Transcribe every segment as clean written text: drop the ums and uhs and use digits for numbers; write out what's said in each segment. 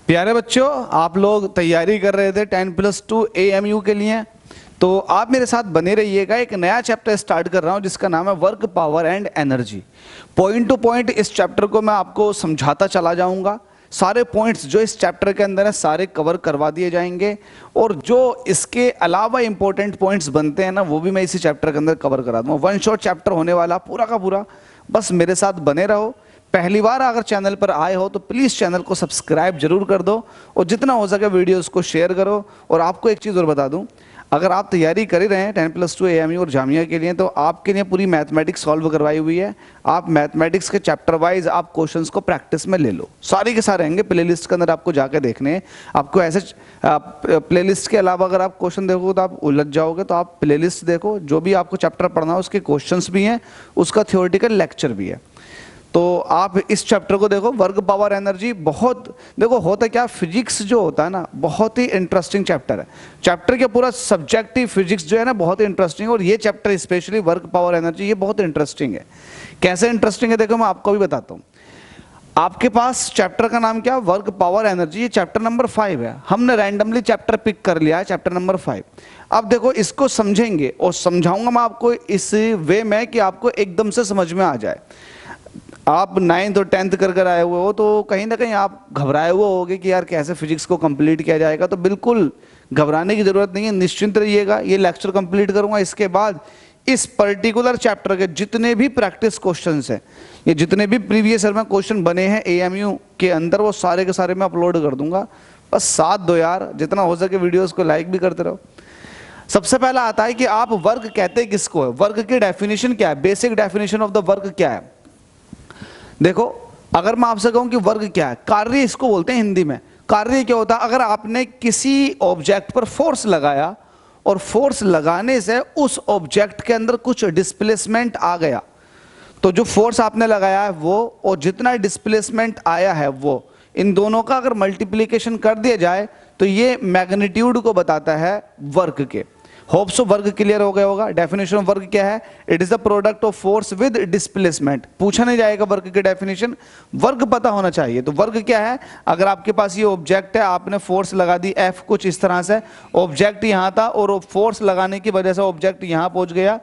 प्यारे बच्चों, आप लोग तैयारी कर रहे थे 10+2 AMU के लिए, तो आप मेरे साथ बने रहिएगा। एक नया चैप्टर स्टार्ट कर रहा हूं जिसका नाम है work, power and energy. Point two point इस चैप्टर को मैं आपको समझाता चला जाऊंगा। सारे पॉइंट्स जो इस चैप्टर के अंदर है सारे कवर करवा दिए जाएंगे, और जो इसके अलावा इंपॉर्टेंट पॉइंट्स बनते हैं ना, वो भी मैं इसी चैप्टर के अंदर कवर करा दूंगा। वन शॉट चैप्टर होने वाला पूरा का पूरा। बस मेरे साथ बने रहो। पहली बार अगर चैनल पर आए हो तो प्लीज़ चैनल को सब्सक्राइब जरूर कर दो, और जितना हो सके वीडियोस को शेयर करो। और आपको एक चीज़ और बता दूं, अगर आप तैयारी कर ही रहे हैं 10+2 AMU और जामिया के लिए, तो आपके लिए पूरी मैथमेटिक्स सॉल्व करवाई हुई है। आप मैथमेटिक्स के चैप्टर वाइज आप क्वेश्चंस को प्रैक्टिस में ले लो। सारे के सारे रहेंगे प्लेलिस्ट के अंदर, आपको जाके देखने हैं। आपको ऐसे प्लेलिस्ट के अलावा अगर आप क्वेश्चन देखोगे तो आप उलझ जाओगे। तो आप प्लेलिस्ट देखो, जो भी आपको चैप्टर पढ़ना है उसके क्वेश्चंस भी हैं, उसका थ्योरेटिकल लेक्चर भी है। तो आप इस चैप्टर को देखो, वर्क, पावर, एनर्जी। बहुत देखो होता क्या, फिजिक्स जो होता है ना, बहुत ही इंटरेस्टिंग चैप्टर है। चैप्टर के पूरा सब्जेक्टिव फिजिक्स जो है ना, बहुत ही इंटरेस्टिंग है। और ये chapter specially work, power, energy, ये बहुत इंटरेस्टिंग है। कैसे इंटरेस्टिंग है देखो, मैं आपको भी बताता हूँ। आपके पास चैप्टर का नाम क्या, वर्क, पावर, एनर्जी। ये चैप्टर नंबर 5 है। हमने रैंडमली चैप्टर पिक कर लिया है, चैप्टर नंबर 5। अब देखो, इसको समझेंगे और समझाऊंगा मैं आपको इस वे में कि आपको एकदम से समझ में आ जाए। आप 9th और 10th कर आए हुए हो, तो कहीं ना कहीं आप घबराए हुए होगे कि यार कैसे फिजिक्स को कंप्लीट किया जाएगा। तो बिल्कुल घबराने की जरूरत नहीं है, निश्चिंत रहिएगा। ये लेक्चर कंप्लीट करूंगा, इसके बाद इस पर्टिकुलर चैप्टर के जितने भी प्रैक्टिस क्वेश्चंस हैं, ये जितने भी प्रीवियस ईयर में क्वेश्चन बने हैं AMU के अंदर, वो सारे के सारे मैं अपलोड कर दूंगा। बस साथ दो यार, जितना हो सके वीडियोस को लाइक भी करते रहो। सबसे पहला आता है कि आप वर्क कहते किसको है, वर्क की डेफिनेशन क्या है, basic definition of the work क्या है। देखो, अगर मैं आपसे कहूं कि वर्क क्या है, कार्य इसको बोलते हैं हिंदी में। कार्य क्या होता है, अगर आपने किसी ऑब्जेक्ट पर फोर्स लगाया और फोर्स लगाने से उस ऑब्जेक्ट के अंदर कुछ डिस्प्लेसमेंट आ गया, तो जो फोर्स आपने लगाया है वो और जितना डिस्प्लेसमेंट आया है वो, इन दोनों का अगर मल्टीप्लिकेशन कर दिया जाए तो ये मैग्नीट्यूड को बताता है वर्क के। होप सो वर्क क्लियर हो गया होगा। डेफिनेशन ऑफ वर्क क्या है, it is the product of force with displacement. पूछा नहीं जाएगा वर्क की डेफिनेशन, वर्क पता होना चाहिए। तो वर्क क्या है, अगर आपके पास ये ऑब्जेक्ट है, आपने फोर्स लगा दी F कुछ इस तरह से, ऑब्जेक्ट यहां था और फोर्स लगाने की वजह से ऑब्जेक्ट यहां पहुंच गया।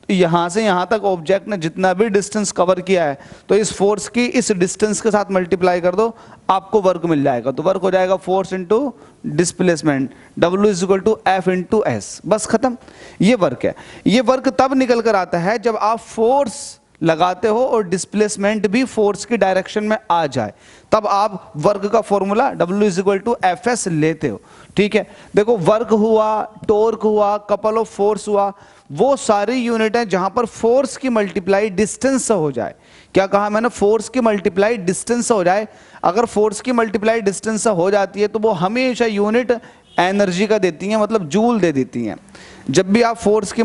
यहां से यहां तक ऑब्जेक्ट ने जितना भी डिस्टेंस कवर किया है, तो इस फोर्स की इस डिस्टेंस के साथ मल्टीप्लाई कर दो, आपको वर्क मिल जाएगा। तो वर्क हो जाएगा force into displacement, W = F × S। बस खत्म, ये वर्क है। ये वर्क तब निकल कर आता है जब आप फोर्स लगाते हो और डिस्प्लेसमेंट भी फोर्स की डायरेक्शन में आ जाए, तब आप वर्क का फॉर्मूला W = Fs लेते हो। ठीक है, देखो, वर्क हुआ, टॉर्क हुआ, कपल ऑफ फोर्स हुआ, वो सारी यूनिट है जहां पर फोर्स की मल्टीप्लाई डिस्टेंस से हो जाए। क्या कहा मैंने, फोर्स की मल्टीप्लाई डिस्टेंस से हो जाए। अगर फोर्स की मल्टीप्लाई डिस्टेंस से हो जाती है तो वो हमेशा यूनिट एनर्जी का देती हैं, मतलब जूल दे देती हैं। जब भी आप फोर्स की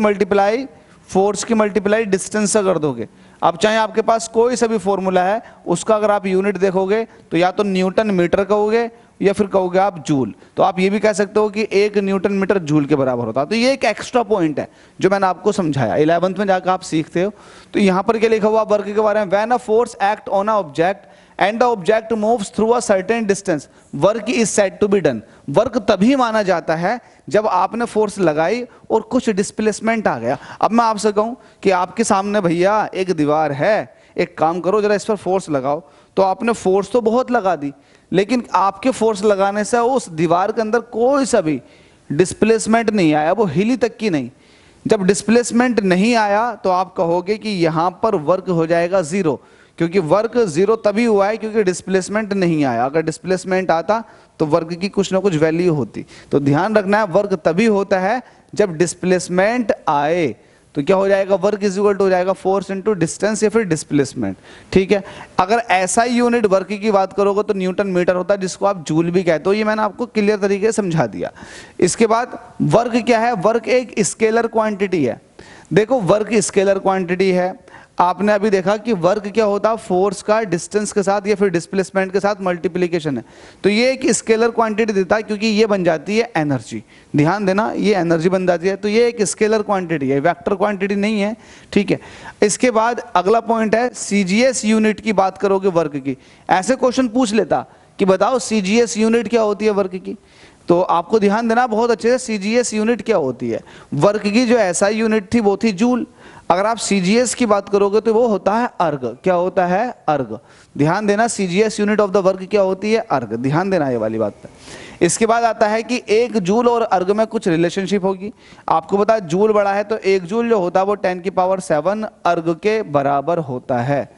मल्टीप्लाई डिस्टेंस से कर दोगे, अब चाहे आपके पास कोई सा भी फॉर्मूला है, उसका अगर आप यूनिट देखोगे तो या तो न्यूटन मीटर कहोगे या फिर कहोगे आप जूल। तो आप ये भी कह सकते हो कि 1 न्यूटन मीटर जूल के बराबर होता है। तो ये एक एक्स्ट्रा पॉइंट है जो मैंने आपको समझाया, 11th में जाकर आप सीखते हो। तो यहां पर क्या लिखा हुआ वर्क के बारे में, when a force act on a object and the object moves through a certain distance, work is said to be done. Work तभी माना जाता है जब आपने फोर्स लगाई और कुछ डिस्प्लेसमेंट आ गया। अब मैं आपसे कहूं कि आपके सामने भैया एक दीवार है, एक काम करो जरा इस पर फोर्स लगाओ, तो आपने फोर्स तो बहुत लगा दी, लेकिन आपके फोर्स लगाने से उस दीवार के अंदर कोई सा भी डिस्प्लेसमेंट नहीं आया, वो हिली तक की नहीं। जब डिस्प्लेसमेंट नहीं आया तो आप कहोगे कि यहां पर वर्क हो जाएगा 0, क्योंकि वर्क 0 तभी हुआ है क्योंकि डिस्प्लेसमेंट नहीं आया। अगर डिस्प्लेसमेंट आता तो वर्क की कुछ ना कुछ वैल्यू होती। तो ध्यान रखना है, वर्क तभी होता है जब डिस्प्लेसमेंट आए। तो क्या हो जाएगा, वर्क = हो जाएगा फोर्स इनटू डिस्टेंस या फिर डिस्प्लेसमेंट। ठीक है, अगर ऐसा यूनिट वर्क की बात करोगे तो न्यूटन मीटर होता है, जिसको आप जूल भी कहते हो। ये मैंने आपको क्लियर तरीके से समझा दिया। इसके बाद वर्क क्या है, वर्क एक स्केलर क्वांटिटी है। देखो, वर्क स्केलर क्वांटिटी है। आपने अभी देखा कि वर्क क्या होता है, फोर्स का डिस्टेंस के साथ या फिर डिस्प्लेसमेंट के साथ मल्टीप्लिकेशन है। तो ये एक स्केलर क्वांटिटी देता है, क्योंकि ये बन जाती है एनर्जी। ध्यान देना, ये एनर्जी बन जाती है। तो ये एक स्केलर क्वांटिटी है, वेक्टर क्वांटिटी नहीं है। ठीक है, इसके बाद अगला पॉइंट है CGS यूनिट की बात करोगे वर्क की। ऐसे क्वेश्चन पूछ लेता कि बताओ सीजीएस यूनिट क्या होती है वर्क की। तो आपको ध्यान देना बहुत अच्छे से, सीजीएस यूनिट क्या होती है। वर्क की जो एसआई यूनिट थी वो थी जूल। अगर आप सीजीएस की बात करोगे तो वो होता है अर्ग। क्या होता है? अर्ग। ध्यान देना, CGS unit of the work क्या होती है? अर्ग। ध्यान देना ये वाली बात पे। इसके बाद आता है कि एक जूल और अर्ग में कुछ रिलेशनशिप होगी। आपको पता है जूल बड़ा है तो एक जूल जो होता है वो 10⁻⁷ अर्ग के बराबर होता है।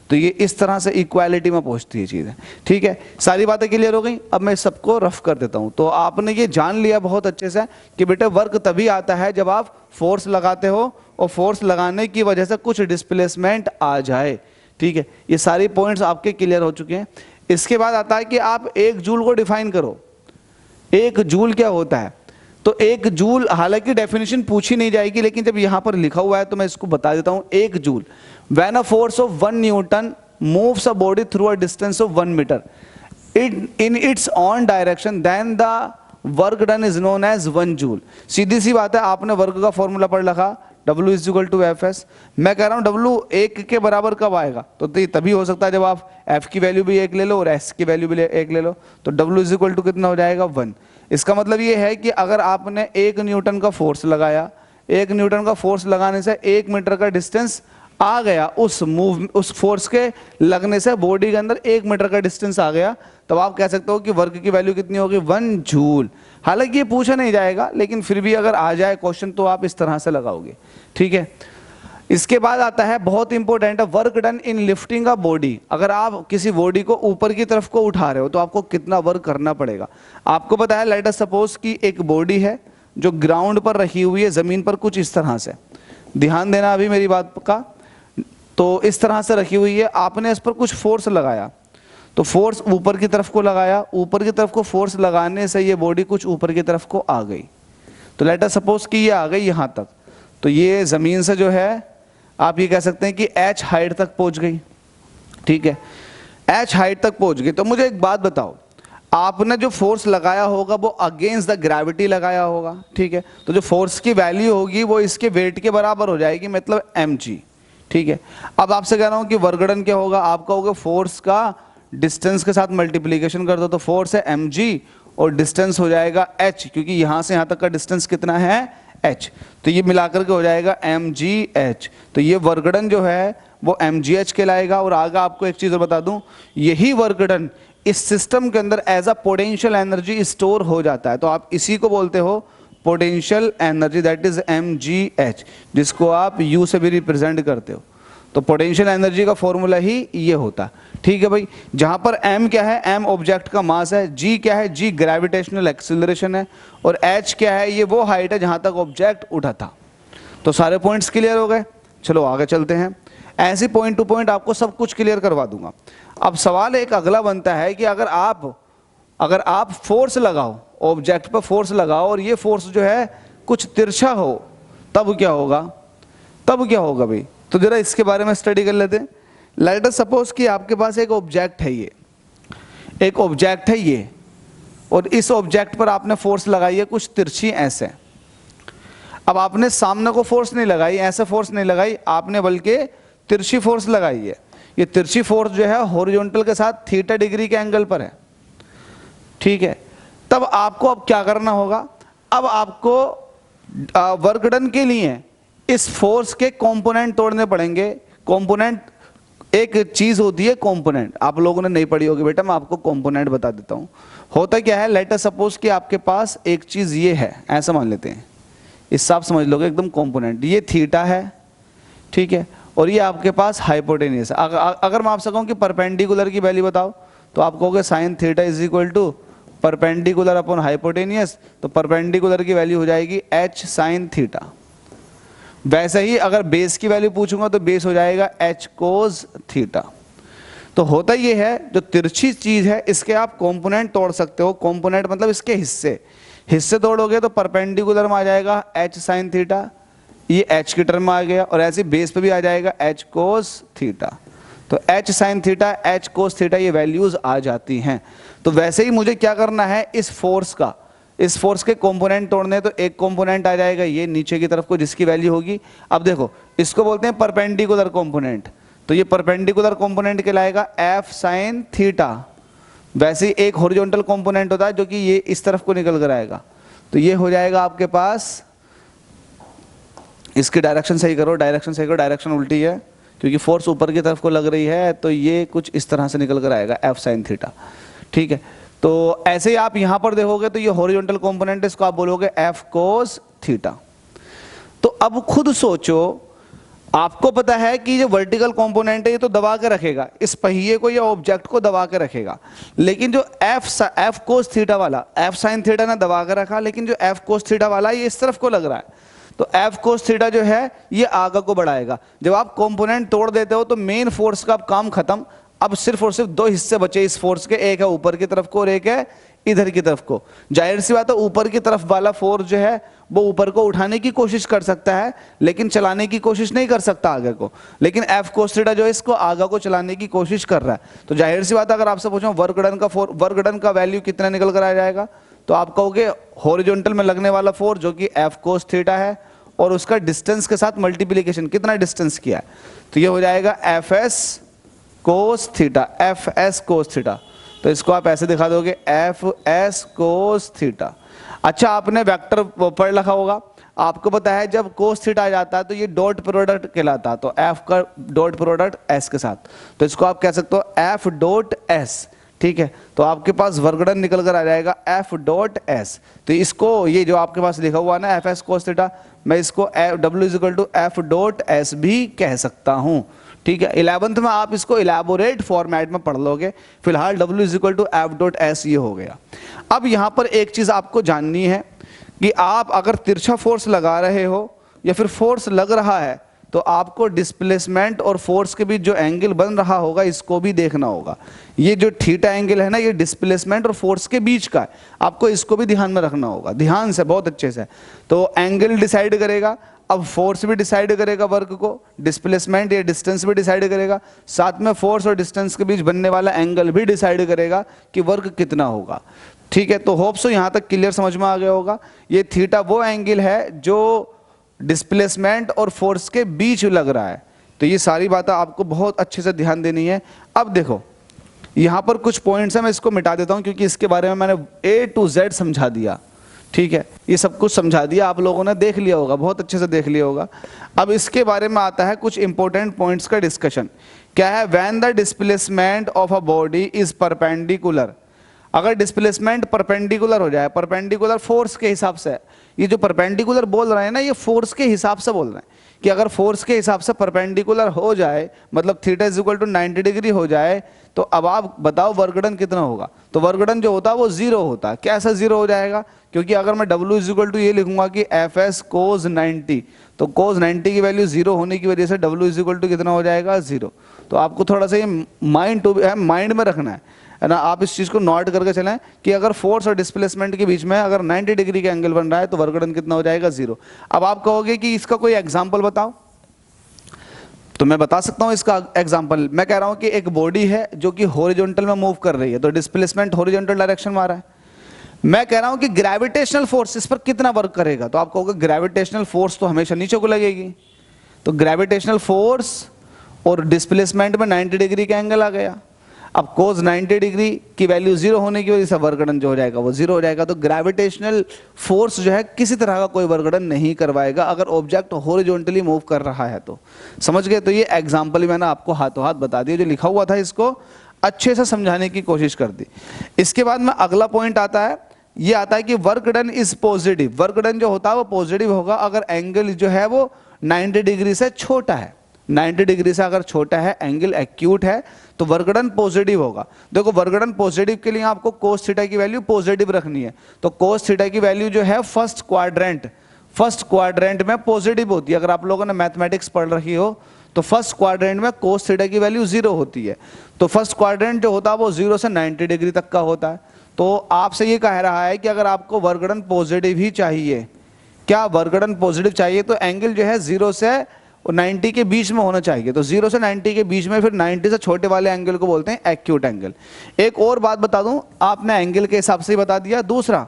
तो ये इस तरह से इक्वालिटी में पहुंचती है चीजें। ठीक है, सारी बातें क्लियर हो गई। अब मैं सबको रफ कर देता हूं। तो आपने ये जान लिया बहुत अच्छे से कि बेटे वर्क तभी आता है जब आप फोर्स लगाते हो और फोर्स लगाने की वजह से कुछ डिस्प्लेसमेंट आ जाए। ठीक है, ये सारी पॉइंट्स आपके क्लियर हो चुके हैं। इसके बाद आता है कि आप एक जूल को डिफाइन करो। एक जूल क्या होता है? तो एक जूल, हालांकि डेफिनेशन पूछी नहीं जाएगी लेकिन जब यहां पर लिखा हुआ है तो मैं इसको बता देता हूं। एक joule, when a force of 1 newton moves a body through a distance of 1 metre in its own direction then the work done is known as 1 joule. सीधी सी बात है, आपने वर्क का फॉर्मूला पढ़ रखा, W = Fs। मैं कह रहा हूं W 1 के बराबर कब आएगा? तो तभी हो सकता है जब आप F की वैल्यू भी 1 ले लो और S की वैल्यू भी 1 ले लो। तो W = कितना हो जाएगा? 1। इसका मतलब ये है कि अगर आपने 1 न्यूटन का फोर्स लगाया, 1 न्यूटन का फोर्स लगाने से 1 मीटर का डिस्टेंस आ गया, उस फोर्स के लगने से बॉडी के अंदर 1 मीटर का डिस्टेंस आ गया, तब आप कह सकते हो कि वर्क की वैल्यू कितनी होगी? 1 जूल। हालांकि ये पूछा नहीं जाएगा लेकिन फिर भी अगर आ जाए क्वेश्चन तो आप इस तरह से लगाओगे। ठीक है, इसके बाद आता है बहुत इंपॉर्टेंट है, work done in lifting a body. अगर आप किसी बॉडी को ऊपर की तरफ को उठा रहे हो तो आपको कितना वर्क करना पड़ेगा। आपको पता है, लेट अस सपोज कि एक बॉडी है जो ग्राउंड पर रखी हुई है, जमीन पर, कुछ इस तरह से। ध्यान देना अभी मेरी बात का। तो इस तरह से रखी हुई है, आपने इस पर कुछ फोर्स लगाया, तो फोर्स ऊपर की तरफ को लगाया, ऊपर की तरफ को फोर्स लगाने से ये बॉडी कुछ ऊपर की तरफ को आ गई। तो लेट अस सपोज कि ये आ गई यहां तक, तो ये जमीन से जो है आप ये कह सकते हैं कि h हाइट तक पहुंच गई। ठीक है, h हाइट तक पहुंच गई। तो मुझे एक बात बताओ, आपने जो फोर्स लगाया होगा वो अगेंस्ट द ग्रेविटी लगाया होगा। ठीक है, तो जो फोर्स की वैल्यू होगी वो इसके वेट के बराबर हो जाएगी, मतलब mg। ठीक है, अब आपसे कह रहा हूं कि वर्क डन क्या होगा? आप कहोगे फोर्स का डिस्टेंस के साथ मल्टीप्लीकेशन कर दो, तो फोर्स है mg और डिस्टेंस हो जाएगा h, क्योंकि यहां से यहां तक का डिस्टेंस कितना है? h। तो ये मिलाकर के हो जाएगा mgh। तो ये वर्क डन जो है वो mgh कहलाएगा। और आगे आपको एक चीज और बता दूं, यही वर्क डन इस सिस्टम के अंदर as a potential energy store हो जाता है। तो आप इसी को बोलते हो potential energy, that is mgh, जिसको आप u से भी रिप्रेजेंट करते हो। तो पोटेंशियल एनर्जी का फॉर्मूला ही ये होता है। ठीक है भाई, जहां पर m क्या है? m ऑब्जेक्ट का मास है। g क्या है? g ग्रेविटेशनल एक्सीलरेशन है। और h क्या है? ये वो हाइट है जहां तक ऑब्जेक्ट उठा था। तो सारे पॉइंट्स क्लियर हो गए। चलो आगे चलते हैं, ऐसे पॉइंट टू पॉइंट आपको सब कुछ क्लियर करवा दूंगा। अब सवाल एक अगला बनता है कि अगर आप फोर्स लगाओ, ऑब्जेक्ट पर फोर्स लगाओ और ये फोर्स जो है कुछ तिरछा हो, तब क्या होगा? तब क्या होगा भाई? तो जरा इसके बारे में स्टडी कर लेते हैं। लेट अस सपोज कि आपके पास एक ऑब्जेक्ट है, ये एक ऑब्जेक्ट है ये, और इस ऑब्जेक्ट पर आपने फोर्स लगाई है कुछ तिरछी ऐसे। अब आपने सामने को फोर्स नहीं लगाई, ऐसे फोर्स नहीं लगाई, आपने बल्कि तिरछी फोर्स लगाई है। ये तिरछी फोर्स जो है हॉरिजॉन्टल के साथ थीटा डिग्री के एंगल पर है। ठीक है, तब आपको अब क्या करना होगा? अब आपको वर्क डन के लिए इस फोर्स के कंपोनेंट तोड़ने पड़ेंगे। कंपोनेंट, एक चीज होती है कंपोनेंट, आप लोगों ने नहीं पढ़ी होगी बेटा, मैं आपको कंपोनेंट बता देता हूं। होता क्या है, लेट अस सपोज कि आपके पास एक चीज ये है, ऐसा मान लेते हैं, इससे आप समझ लोगे एकदम कंपोनेंट। ये थीटा है, ठीक है, और ये आपके पास हाइपोटेनियस है। अगर मैं आपसे कहूं कि परपेंडिकुलर की वैल्यू बताओ, तो आप कहोगे sine theta is equal to perpendicular upon hypotenuse. तो परपेंडिकुलर की वैल्यू हो जाएगी h साइन थीटा। वैसे ही अगर बेस की वैल्यू पूछूंगा तो बेस हो जाएगा h कोस थीटा। तो होता ये है, जो तिरछी चीज है इसके आप कंपोनेंट तोड़ सकते हो। कंपोनेंट मतलब इसके हिस्से तोड़ोगे तो परपेंडिकुलर में आ जाएगा h साइन थीटा, ये h की टर्म में आ गया, और ऐसे बेस पे भी आ जाएगा h कोस थीटा। तो h sine theta, h cos theta, ये वैल्यूज आ जाती हैं। तो वैसे ही मुझे क्या करना है, इस फोर्स के कंपोनेंट तोड़ने। तो एक कंपोनेंट आ जाएगा ये नीचे की तरफ को, जिसकी वैल्यू होगी, अब देखो इसको बोलते हैं परपेंडिकुलर कंपोनेंट। तो ये परपेंडिकुलर कंपोनेंट कहलाएगा f साइन थीटा। वैसे ही एक हॉरिजॉन्टल कंपोनेंट होता है जो कि ये इस तरफ को निकल कर आएगा, तो ये हो जाएगा आपके पास, इसकी डायरेक्शन सही करो, डायरेक्शन सही करो, डायरेक्शन उल्टी है क्योंकि फोर्स ऊपर की तरफ को लग रही है, तो ये कुछ इस तरह से निकल कर आएगा एफ साइन थीटा, ठीक है। तो ऐसे ही आप यहां पर देखोगे तो ये हॉरिजॉन्टल कंपोनेंट, इसको आप बोलोगे एफ कोस थीटा। तो अब खुद सोचो, आपको पता है कि जो वर्टिकल कंपोनेंट है ये तो दबा के रखेगा इस पहिए को या ऑब्जेक्ट को, दबा के रखेगा, लेकिन जो एफ कोस थीटा वाला, एफ साइन थीटा ने दबा के रखा, लेकिन जो एफ कोस थीटा वाला ये इस तरफ को लग रहा है, तो एफ कोस थीटा जो है ये आगे को बढ़ाएगा। जब आप कंपोनेंट तोड़ देते हो तो मेन फोर्स का काम खत्म, अब सिर्फ और सिर्फ दो हिस्से बचे इस फोर्स के, एक है ऊपर की तरफ को और एक है इधर की तरफ को। जाहिर सी बात है ऊपर की तरफ वाला फोर्स जो है वो ऊपर को उठाने की कोशिश कर सकता है, लेकिन चलाने की कोशिश नहीं कर सकता आगे को, लेकिन एफ कोस थीटा जो है इसको आगे को चलाने की कोशिश कर रहा है। तो जाहिर सी बात है, अगर आपसे पूछूं वर्क डन का वैल्यू कितना निकल कर आ जाएगा, तो आप कहोगे हॉरिजॉन्टल में लगने वाला फोर्स जो कि एफ कोस थीटा है और उसका डिस्टेंस के साथ मल्टीप्लीकेशन, कितना डिस्टेंस किया है, तो ये हो जाएगा F S cos theta, F S cos theta. तो इसको आप ऐसे दिखा दोगे एफ एस कोस थीटा। अच्छा, आपने वेक्टर पढ़ रखा होगा, आपको पता है जब कोस थीटा आ जाता है तो ये डॉट प्रोडक्ट कहलाता है, तो एफ का डॉट प्रोडक्ट एस के साथ, तो इसको आप कह सकते हो एफ डॉट एस, ठीक है। तो आपके पास वर्क डन निकल कर आ जाएगा एफ डॉट एस। तो इसको, ये जो आपके पास लिखा हुआ ना एफ एस कोस थीटा, मैं इसको W is equal to F dot S भी कह सकता हूं, ठीक है। 11th में आप इसको इलेबोरेट फॉर्मेट में पढ़ लोगे, फिलहाल W is equal to F dot S ये हो गया। अब यहां पर एक चीज आपको जाननी है कि आप अगर तिरछा फोर्स लगा रहे हो या फिर फोर्स लग रहा है, तो आपको डिस्प्लेसमेंट और फोर्स के बीच जो एंगल बन रहा होगा इसको भी देखना होगा। ये जो थीटा एंगल है ना, ये डिस्प्लेसमेंट और फोर्स के बीच का है, आपको इसको भी ध्यान में रखना होगा, ध्यान से, बहुत अच्छे से। तो एंगल डिसाइड करेगा, अब फोर्स भी डिसाइड करेगा वर्क को, डिस्प्लेसमेंट या डिस्टेंस भी डिसाइड करेगा, साथ में फोर्स और डिस्टेंस के बीच बनने वाला एंगल भी डिसाइड करेगा कि वर्क कितना होगा, ठीक है। तो होप सो यहां तक क्लियर समझ में आ गया होगा। ये थीटा वो एंगल है जो डिस्प्लेसमेंट और फोर्स के बीच लग रहा है। तो ये सारी बातें आपको बहुत अच्छे से ध्यान देनी है। अब देखो यहां पर कुछ पॉइंट्स हैं, मैं इसको मिटा देता हूं क्योंकि इसके बारे में मैंने ए टू जेड समझा दिया, ठीक है, ये सब कुछ समझा दिया, आप लोगों ने देख लिया होगा, बहुत अच्छे से देख लिया होगा। अब इसके बारे में आता है कुछ इंपॉर्टेंट पॉइंट्स का डिस्कशन। क्या है? When the displacement of a body is perpendicular, अगर डिस्प्लेसमेंट परपेंडिकुलर हो जाए, परपेंडिकुलर फोर्स के हिसाब से, ये जो परपेंडिकुलर बोल रहे हैं ना, ये फोर्स के हिसाब से बोल रहे हैं कि अगर फोर्स के हिसाब से परपेंडिकुलर हो जाए, मतलब theta is equal to 90 degree हो जाए, तो अब आप बताओ वर्क डन कितना होगा। तो वर्क डन जो होता है वो जीरो होता है। कैसा जीरो हो जाएगा? क्योंकि अगर मैं W इज इक्वल टू ये लिखूंगा कि एफ एस कोज 90, तो कोज 90 की वैल्यू जीरो होने की वजह से W इज इक्वल टू कितना हो जाएगा? जीरो। तो आपको थोड़ा सा ये माइंड में रखना है ना, आप इस चीज को नोट करके चलें कि अगर फोर्स और डिस्प्लेसमेंट के बीच में अगर 90 डिग्री का एंगल बन रहा है तो वर्क डन कितना हो जाएगा? जीरो। अब आप कहोगे कि इसका कोई एग्जांपल बताओ, तो मैं बता सकता हूं इसका एग्जांपल। मैं कह रहा हूं कि एक बॉडी है जो कि हॉरिजॉन्टल में मूव कर रही है, तो डिस्प्लेसमेंट हॉरिजॉन्टल डायरेक्शन में आ रहा है। मैं कह रहा हूं कि ग्रेविटेशनल फोर्स इस पर कितना वर्क करेगा, तो आप कहोगे ग्रेविटेशनल फोर्स तो हमेशा नीचे को लगेगी, तो ग्रेविटेशनल फोर्स और डिस्प्लेसमेंट में 90 डिग्री का एंगल आ गया। अब कोस 90 डिग्री की वैल्यू जीरो होने की वजह से वर्क डन जो हो जाएगा वो जीरो हो जाएगा। तो ग्रेविटेशनल फोर्स जो है किसी तरह का कोई वर्क डन नहीं करवाएगा अगर ऑब्जेक्ट हॉरिजॉन्टली मूव कर रहा है। तो समझ गए? तो ये एग्जांपल मैंने आपको हाथों हाथ बता दिया, जो लिखा हुआ था इसको अच्छे से समझाने की कोशिश कर दी। इसके बाद में अगला पॉइंट आता है, ये आता है कि work done is positive. Work done जो होता है वो पॉजिटिव होगा अगर एंगल जो है वो 90 डिग्री से छोटा है। 90 डिग्री से अगर छोटा है, एंगल एक्यूट है, तो वर्क डन पॉजिटिव होगा। देखो वर्क डन पॉजिटिव के लिए आपको कोस थीटा की वैल्यू पॉजिटिव रखनी है, तो कोस थीटा की वैल्यू जो है फर्स्ट क्वाड्रेंट में पॉजिटिव होती है। अगर आप लोगों ने मैथमेटिक्स पढ़ रखी हो तो फर्स्ट क्वाड्रेंट में कोस थीटा की वैल्यू जीरो होती है। तो फर्स्ट क्वाड्रेंट जो होता है वो 0 से 90 डिग्री तक का होता है। तो आपसे ये कह रहा है कि अगर आपको वर्क डन पॉजिटिव ही चाहिए, क्या वर्क डन पॉजिटिव चाहिए, तो एंगल जो है 0 से 90 के बीच में होना चाहिए। तो 0 से 90 के बीच में, फिर 90 से छोटे वाले एंगल को बोलते हैं एक्यूट एंगल। एक और बात बता दूं, आपने एंगल के हिसाब से ही बता दिया। दूसरा,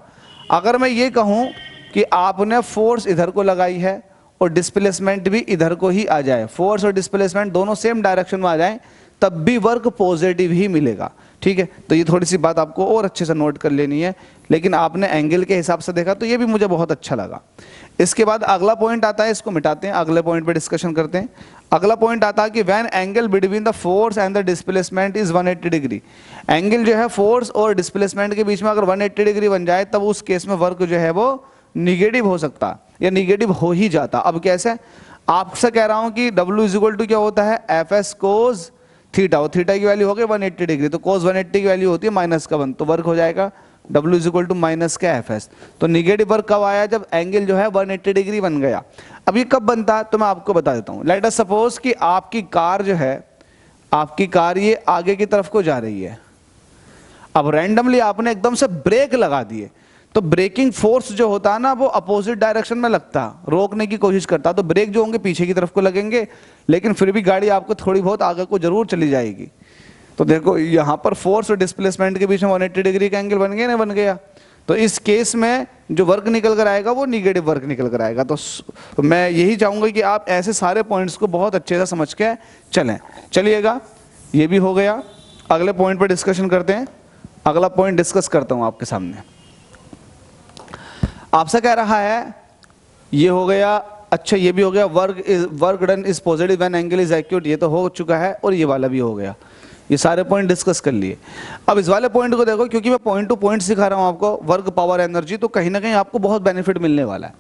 अगर मैं ये कहूं कि आपने फोर्स इधर को लगाई है और डिस्प्लेसमेंट भी इधर को ही आ जाए, फोर्स और डिस्प्लेसमेंट दोनों सेम डायरेक्शन में आ जाए, तब भी वर्क पॉजिटिव ही मिलेगा। ठीक है, तो ये थोड़ी सी बात आपको और अच्छे से नोट कर लेनी है, लेकिन आपने एंगल के हिसाब से देखा तो ये भी मुझे बहुत अच्छा लगा। इसके बाद अगला पॉइंट आता है, इसको मिटाते हैं, अगले पॉइंट पे डिस्कशन करते हैं। अगला पॉइंट आता है कि when angle between the force and the displacement is 180 degree, angle जो है फोर्स और डिस्प्लेसमेंट के बीच में अगर 180 डिग्री बन जाए तब उस केस में वर्क जो है वो निगेटिव हो सकता या निगेटिव हो ही जाता। अब कैसे, आपसे कह रहा हूं कि W इज इक्वल टू क्या होता है, एफ एस कोस थीटा, और थीटा की वैल्यू हो गई 180 डिग्री, तो कोस 180 की वैल्यू होती है -1, तो वर्क हो जाएगा W is equal to minus का एफ एस। तो निगेटिव वर्क कब आया, जब एंगल जो है 180 डिग्री बन गया। अब ये कब बनता है तो मैं आपको बता देता हूँ। लेट अस सपोज कि आपकी कार जो है, आपकी कार ये आगे की तरफ को जा रही है, अब रैंडमली आपने एकदम से ब्रेक लगा दिए, तो ब्रेकिंग फोर्स जो होता है ना वो अपोजिट डायरेक्शन में लगता, रोकने की कोशिश करता, तो ब्रेक जो होंगे पीछे की तरफ को लगेंगे, लेकिन फिर भी गाड़ी आपको थोड़ी बहुत आगे को जरूर चली जाएगी। तो देखो यहाँ पर फोर्स और डिस्प्लेसमेंट के बीच में 180 डिग्री का एंगल बन गया ना, बन गया। तो इस केस में जो वर्क निकल कर आएगा वो निगेटिव वर्क निकल कर आएगा। तो मैं यही चाहूंगा कि आप ऐसे सारे पॉइंट्स को बहुत अच्छे से समझ के चलें। चलिएगा, ये भी हो गया। अगले पॉइंट पर डिस्कशन करते हैं। अगला पॉइंट डिस्कस करता हूं आपके सामने। आपसे कह रहा है, ये हो गया, अच्छा ये भी हो गया, work done is positive when angle is acute, ये तो हो चुका है, और ये वाला भी हो गया। ये सारे पॉइंट डिस्कस कर लिए। अब इस वाले पॉइंट को देखो, क्योंकि मैं पॉइंट टू पॉइंट सिखा रहा हूं आपको, वर्क पावर एनर्जी, तो कहीं ना कहीं आपको बहुत बेनिफिट मिलने वाला है।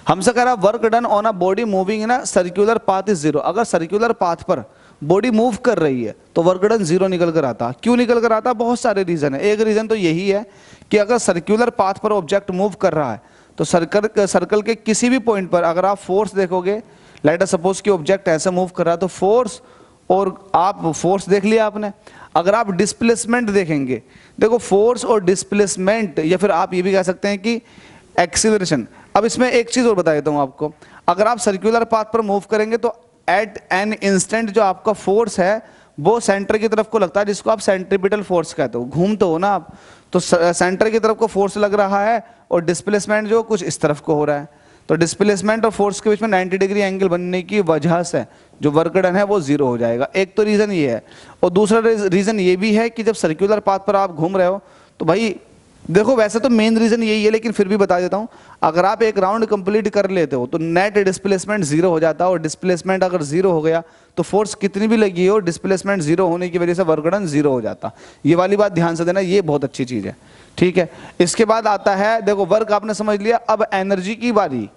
हमसे कह रहा work done on a body moving in a circular path is 0। अगर सर्कुलर पाथ पर बॉडी मूव कर रही है तो वर्क डन 0 निकल कर आता। क्यों निकल कर आता? बहुत सारे रीजन है। एक रीजन तो यही है कि अगर सर्कुलर पाथ पर ऑब्जेक्ट मूव कर रहा है तो सर्कल के किसी भी पॉइंट पर अगर आप फोर्स देखोगे, लेट अस सपोज कि ऑब्जेक्ट ऐसे मूव कर रहा है तो फोर्स, और आप फोर्स देख लिया आपने। अगर आप डिस्प्लेसमेंट देखेंगे, देखो फोर्स और डिस्प्लेसमेंट, या फिर आप ये भी कह सकते हैं कि एक्सीलरेशन। अब इसमें एक चीज और बता देता हूं आपको, अगर आप सर्कुलर पाथ पर मूव करेंगे तो एट एन इंस्टेंट जो आपका फोर्स है वो सेंटर की तरफ को लगता है, जिसको आप सेंट्रीपिटल फोर्स कहते हो। घूमते हो ना आप, तो सेंटर की तरफ को फोर्स लग रहा है, और डिस्प्लेसमेंट जो कुछ इस तरफ को हो रहा है। तो डिस्प्लेसमेंट और फोर्स के बीच में 90 डिग्री एंगल बनने की वजह से जो वर्क डन है वो 0 हो जाएगा। एक तो रीजन ये है, और दूसरा रीजन ये भी है कि जब सर्कुलर पाथ पर आप घूम रहे हो तो भाई देखो, वैसे तो मेन रीजन यही है, लेकिन फिर भी बता देता हूं, अगर आप एक राउंड कंप्लीट कर लेते हो तो नेट डिस्प्लेसमेंट 0 हो जाता है, और डिस्प्लेसमेंट अगर 0 हो गया तो फोर्स कितनी भी लगी हो, डिस्प्लेसमेंट 0 होने की वजह से वर्क डन 0 हो जाता। ये वाली बात ध्यान से देना, ये बहुत अच्छी चीज है, ठीक है। इसके बाद आता है, देखो वर्क आपने समझ लिया, अब एनर्जी की बारी।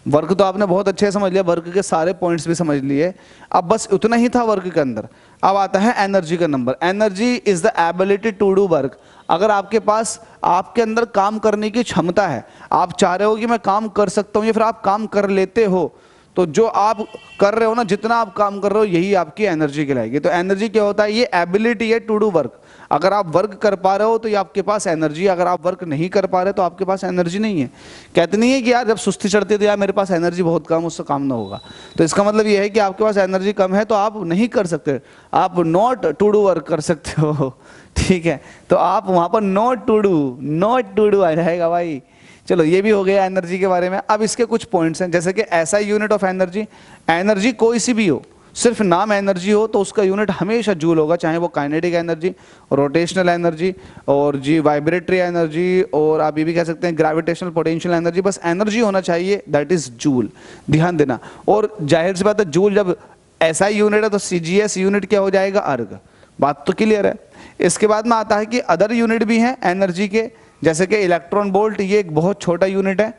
वर्क तो आपने बहुत अच्छे से समझ लिया, वर्क के सारे पॉइंट्स भी समझ लिए, अब बस उतना ही था वर्क के अंदर। अब आता है एनर्जी का number. Energy is the ability to do work. अगर आपके पास, आपके अंदर काम करने की क्षमता है, आप चाह रहे हो कि मैं काम कर सकता हूं, या फिर आप काम कर लेते हो, तो जो आप कर रहे हो ना, जितना आप काम कर रहे हो यही आपकी एनर्जी कहलाएगी। तो एनर्जी क्या होता है? ये एबिलिटी है टू डू वर्क। अगर आप वर्क कर पा रहे हो तो ये आपके पास एनर्जी, अगर आप वर्क नहीं कर पा रहे तो आपके पास एनर्जी नहीं है। कहते नहीं है कि यार जब सुस्ती चढ़ती है तो यार मेरे पास एनर्जी बहुत कम, उससे काम ना होगा। तो इसका मतलब ये है कि आपके पास एनर्जी कम है तो आप नहीं कर सकते, आप नॉट टू डू वर्क कर सकते हो, ठीक है। तो आप वहां पर नॉट टू डू आ जाएगा भाई। चलो ये भी हो गया एनर्जी के बारे में। अब इसके कुछ पॉइंट्स हैं, जैसे कि ऐसा यूनिट ऑफ एनर्जी, एनर्जी कोई सी भी हो, सिर्फ नाम एनर्जी हो तो उसका यूनिट हमेशा जूल होगा, चाहे वो काइनेटिक एनर्जी, रोटेशनल एनर्जी, और जी वाइब्रेटरी एनर्जी, और आप ये भी कह सकते हैं ग्रेविटेशनल पोटेंशियल एनर्जी। बस एनर्जी होना चाहिए, दैट इज जूल, ध्यान देना। और जाहिर सी बात है, जूल जब ऐसा यूनिट है तो CGS यूनिट क्या हो जाएगा? अर्ग। बात तो क्लियर है। इसके बाद में आता है कि अदर यूनिट भी हैं एनर्जी के, जैसे कि इलेक्ट्रॉन वोल्ट, ये एक बहुत छोटा यूनिट है,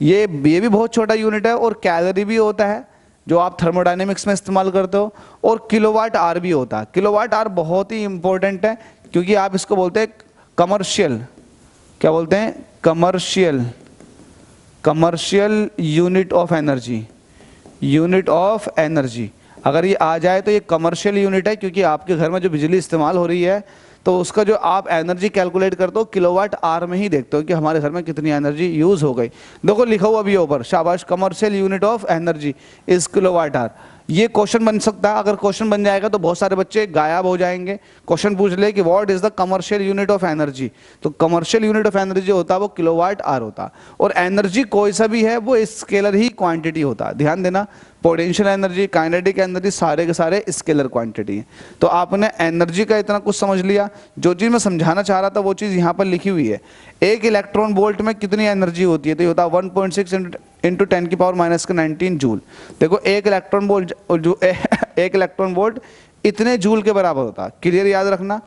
ये भी बहुत छोटा यूनिट है। और कैलोरी भी होता है जो आप थर्मोडायनेमिक्स में इस्तेमाल करते हो, और किलोवाट आवर भी होता है। किलोवाट आवर बहुत ही इंपॉर्टेंट है, क्योंकि आप इसको बोलते हैं कमर्शियल, क्या बोलते हैं? Commercial unit of energy, unit of energy. अगर ये आ जाए तो ये कमर्शियल यूनिट है, क्योंकि आपके घर में जो बिजली इस्तेमाल हो रही है तो उसका जो आप एनर्जी कैलकुलेट करते हो किलोवाट आवर में ही देखते हो कि हमारे घर में कितनी एनर्जी यूज हो गई। देखो लिखा हुआ भी ऊपर, शाबाश, commercial unit of energy is kilowatt hour. ये क्वेश्चन बन सकता है, अगर क्वेश्चन बन जाएगा तो बहुत सारे बच्चे गायब हो जाएंगे। क्वेश्चन पूछ ले कि what is the commercial unit of energy, तो कमर्शियल यूनिट ऑफ एनर्जी होता है वो किलोवाट आवर होता है, और एनर्जी कोई सा भी है वो स्केलर ही क्वांटिटी होता है। ध्यान देना, पोटेंशियल एनर्जी, काइनेटिक एनर्जी सारे के सारे स्केलर क्वांटिटी हैं। तो आपने एनर्जी का इतना कुछ समझ लिया। जो चीज़ मैं समझाना चाह रहा था वो चीज़ यहाँ पर लिखी हुई है। एक इलेक्ट्रॉन वोल्ट में कितनी एनर्जी होती है, तो ये होता है 1.6 इंटू 10 की पावर माइनस का 19 जूल। देखो एक इलेक्ट्रॉन वोल्ट जो एक इलेक्ट्रॉन वोल्ट इतने जूल के बराबर होता है। क्लियर, याद रखना।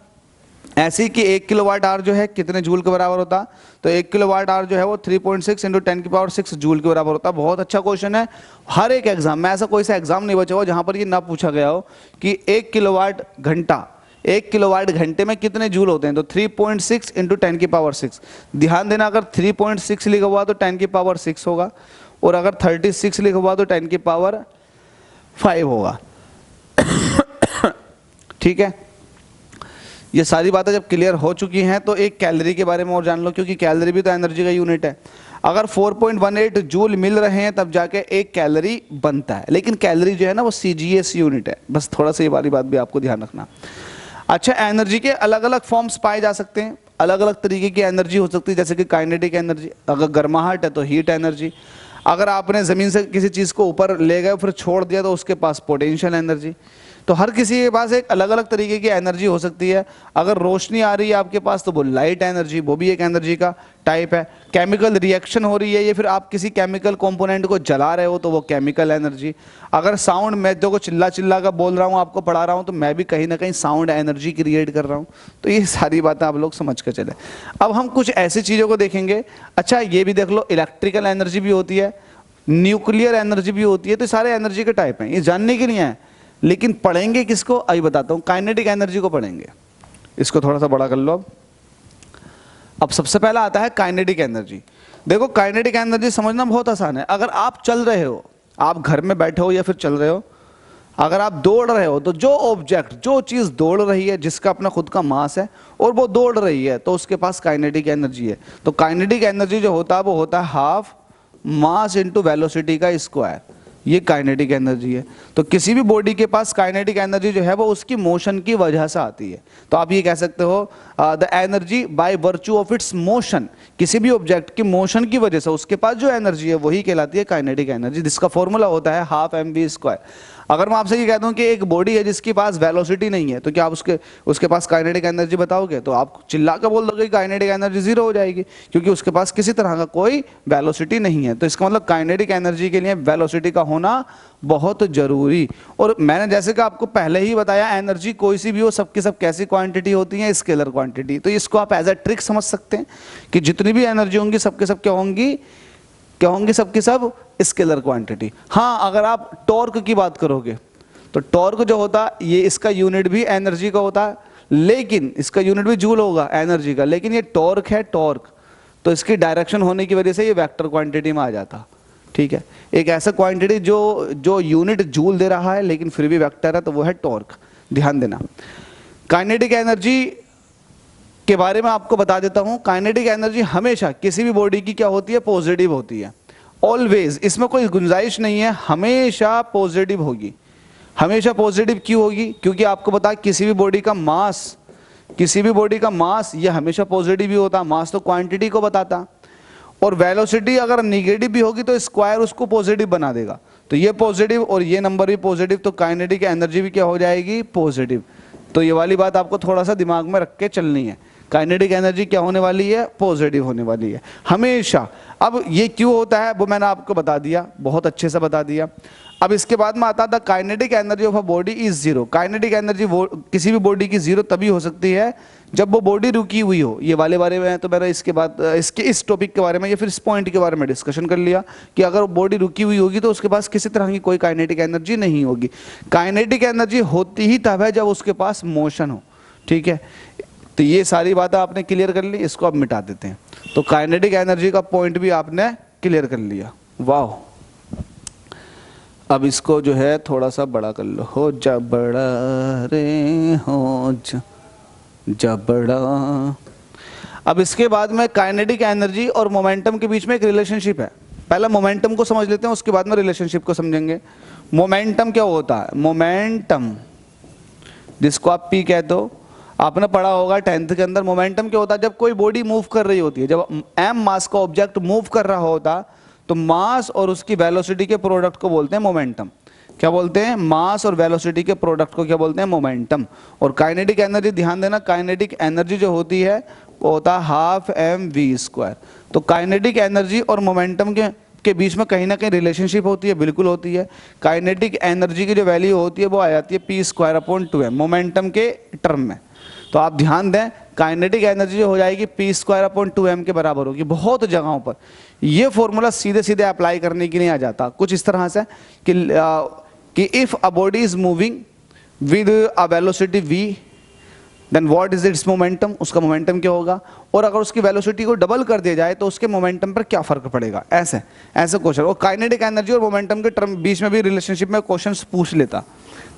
ऐसे ही कि 1 किलोवाट आवर जो है कितने जूल के बराबर होता, तो 1 किलोवाट आवर जो है वो 3.6 इंटू 10 की पावर 6 जूल के बराबर होता। बहुत अच्छा क्वेश्चन है। हर एक एग्जाम में ऐसा कोई सा एग्जाम नहीं बचा हो जहां पर ये ना पूछा गया हो कि 1 किलोवाट घंटा, 1 किलोवाट घंटे में कितने जूल होते हैं, तो 3.6 इंटू 10 की पावर 6। ध्यान देना, अगर 3.6 लिखा हुआ तो 10 की पावर 6 होगा, और अगर 36 लिखा हुआ तो 10 की पावर 5 होगा। ठीक है, ये सारी बातें जब क्लियर हो चुकी हैं तो एक कैलोरी के बारे में और जान लो, क्योंकि कैलोरी भी तो एनर्जी का यूनिट है। अगर 4.18 जूल मिल रहे हैं तब जाके एक कैलोरी बनता है, लेकिन कैलोरी जो है ना वो CGS यूनिट है। बस थोड़ा सा ये वाली बात भी आपको ध्यान रखना। अच्छा, एनर्जी के अलग अलग फॉर्म्स पाए जा सकते हैं, अलग अलग तरीके की एनर्जी हो सकती है, जैसे कि काइनेटिक एनर्जी, अगर गर्माहट है तो हीट एनर्जी, अगर आपने ज़मीन से किसी चीज़ को ऊपर ले गए फिर छोड़ दिया तो उसके पास पोटेंशियल एनर्जी। तो हर किसी के पास एक अलग अलग तरीके की एनर्जी हो सकती है। अगर रोशनी आ रही है आपके पास तो वो लाइट एनर्जी, वो भी एक एनर्जी का टाइप है। केमिकल रिएक्शन हो रही है या फिर आप किसी केमिकल कंपोनेंट को जला रहे हो तो वो केमिकल एनर्जी। अगर साउंड, मैं जो को चिल्ला चिल्ला का बोल रहा हूँ, आपको पढ़ा रहा हूँ, तो मैं भी कहीं ना कहीं साउंड एनर्जी क्रिएट कर रहा हूँ। तो ये सारी बातें आप लोग समझ कर चले। अब हम कुछ ऐसी चीज़ों को देखेंगे। अच्छा, ये भी देख लो, इलेक्ट्रिकल एनर्जी भी होती है, न्यूक्लियर एनर्जी भी होती है। तो सारे एनर्जी के टाइप हैं, ये जानने के लिए है। लेकिन पढ़ेंगे किसको, अभी बताता हूं। काइनेटिक एनर्जी को पढ़ेंगे। इसको थोड़ा सा बड़ा कर लो। अब सबसे पहला आता है काइनेटिक एनर्जी। देखो, काइनेटिक एनर्जी समझना बहुत आसान है। अगर आप चल रहे हो, आप घर में बैठे हो या फिर चल रहे हो, अगर आप दौड़ रहे हो तो जो ऑब्जेक्ट, जो चीज दौड़ रही है, जिसका अपना खुद का मास है और वो दौड़ रही है, तो उसके पास काइनेटिक एनर्जी है। तो काइनेटिक एनर्जी जो होता है वो होता है हाफ मास इंटू वेलोसिटी का स्क्वायर। ये काइनेटिक एनर्जी है। तो किसी भी बॉडी के पास काइनेटिक एनर्जी जो है वो उसकी मोशन की वजह से आती है। तो आप ये कह सकते हो the energy by virtue of its motion. किसी भी ऑब्जेक्ट की मोशन की वजह से उसके पास जो एनर्जी है वही कहलाती है काइनेटिक एनर्जी, जिसका फॉर्मूला होता है हाफ mv स्क्वायर। अगर मैं आपसे ये कहता हूँ कि एक बॉडी है जिसके पास वेलोसिटी नहीं है, तो क्या आप उसके पास काइनेटिक एनर्जी बताओगे? तो आप चिल्ला कर बोल दोगे काइनेटिक एनर्जी 0 हो जाएगी, क्योंकि उसके पास किसी तरह का कोई वेलोसिटी नहीं है। तो इसका मतलब काइनेटिक एनर्जी के लिए वेलोसिटी का होना बहुत जरूरी। और मैंने जैसे कि आपको पहले ही बताया, एनर्जी कोई सी भी हो, सबकी सब कैसी क्वांटिटी होती है, स्केलर क्वांटिटी। तो इसको आप एज अ ट्रिक समझ सकते हैं कि जितनी भी एनर्जी होंगी सबके सब क्या होंगी सबकी सब स्केलर क्वांटिटी। हाँ, अगर आप टॉर्क की बात करोगे तो टॉर्क जो होता है ये इसका यूनिट भी एनर्जी का होता है, लेकिन इसका यूनिट भी जूल होगा एनर्जी का, लेकिन ये टॉर्क है टॉर्क, तो इसकी डायरेक्शन होने की वजह से ये वेक्टर क्वांटिटी में आ जाता। ठीक है, एक ऐसा क्वांटिटी जो यूनिट जूल दे रहा है लेकिन फिर भी वेक्टर है, तो वो है टॉर्क। ध्यान देना। काइनेटिक एनर्जी के बारे में आपको बता देता हूं। काइनेटिक एनर्जी हमेशा किसी भी बॉडी की क्या होती है, पॉजिटिव होती है। ऑलवेज, इसमें कोई गुंजाइश नहीं है, हमेशा पॉजिटिव होगी। हमेशा पॉजिटिव क्यों होगी? क्योंकि आपको पता है किसी भी बॉडी का मास ये हमेशा पॉजिटिव ही होता। मास तो क्वांटिटी को बताता, और वेलोसिटी अगर निगेटिव भी होगी तो स्क्वायर उसको पॉजिटिव बना देगा। तो ये पॉजिटिव और ये नंबर भी पॉजिटिव, तो काइनेटिक एनर्जी भी क्या हो जाएगी, पॉजिटिव। तो ये वाली बात आपको थोड़ा सा दिमाग में रख के चलनी है। काइनेटिक एनर्जी क्या होने वाली है, पॉजिटिव होने वाली है हमेशा। अब ये क्यों होता है वो मैंने आपको बता दिया, बहुत अच्छे से बता दिया। अब इसके बाद में आता था kinetic energy of a body is 0। Kinetic energy किसी भी बॉडी की 0 तभी हो सकती है जब वो बॉडी रुकी हुई हो। ये वाले बारे में तो मैंने इसके बाद इस टॉपिक के बारे में या फिर इस पॉइंट के बारे में डिस्कशन कर लिया कि अगर बॉडी रुकी हुई होगी तो उसके पास किसी तरह की कोई काइनेटिक एनर्जी नहीं होगी। काइनेटिक एनर्जी होती ही तब है जब उसके पास मोशन हो। ठीक है, तो ये सारी बातें आपने क्लियर कर ली, इसको अब मिटा देते हैं। तो काइनेटिक एनर्जी का पॉइंट भी आपने क्लियर कर लिया। वाह, अब इसको जो है थोड़ा सा बड़ा कर लो। हो जा बड़ा रे हो जा बड़ा। अब इसके बाद में काइनेटिक एनर्जी और मोमेंटम के बीच में एक रिलेशनशिप है। पहले मोमेंटम को समझ लेते हैं, उसके बाद में रिलेशनशिप को समझेंगे। मोमेंटम क्या होता है? मोमेंटम जिसको आप पी कहते हो, आपने पढ़ा होगा 10th के अंदर। मोमेंटम क्या होता है? जब कोई बॉडी मूव कर रही होती है, जब m मास का ऑब्जेक्ट मूव कर रहा होता, तो मास और उसकी वेलोसिटी के प्रोडक्ट को बोलते हैं मोमेंटम। क्या बोलते हैं? मास और वेलोसिटी के प्रोडक्ट को क्या बोलते हैं? मोमेंटम। और काइनेटिक एनर्जी, ध्यान देना, काइनेटिक एनर्जी जो होती है वो होता है हाफ mv²। तो काइनेटिक एनर्जी और मोमेंटम के बीच में कहीं ना कहीं रिलेशनशिप होती है, बिल्कुल होती है। काइनेटिक एनर्जी की जो वैल्यू होती है वो आ जाती है p²/2m मोमेंटम के टर्म में। तो आप ध्यान दें, काइनेटिक एनर्जी जो हो जाएगी p²/2m के बराबर होगी। बहुत जगहों पर ये फॉर्मूला सीधे सीधे अप्लाई करने की नहीं आ जाता, कुछ इस तरह से कि if a body is moving with a velocity v, then what is its momentum, उसका मोमेंटम क्या होगा, और अगर उसकी वेलोसिटी को डबल कर दिया जाए तो उसके मोमेंटम पर क्या फर्क पड़ेगा। ऐसे ऐसे क्वेश्चन, और काइनेटिक एनर्जी और मोमेंटम के टर्म बीच में भी रिलेशनशिप में क्वेश्चंस पूछ लेता।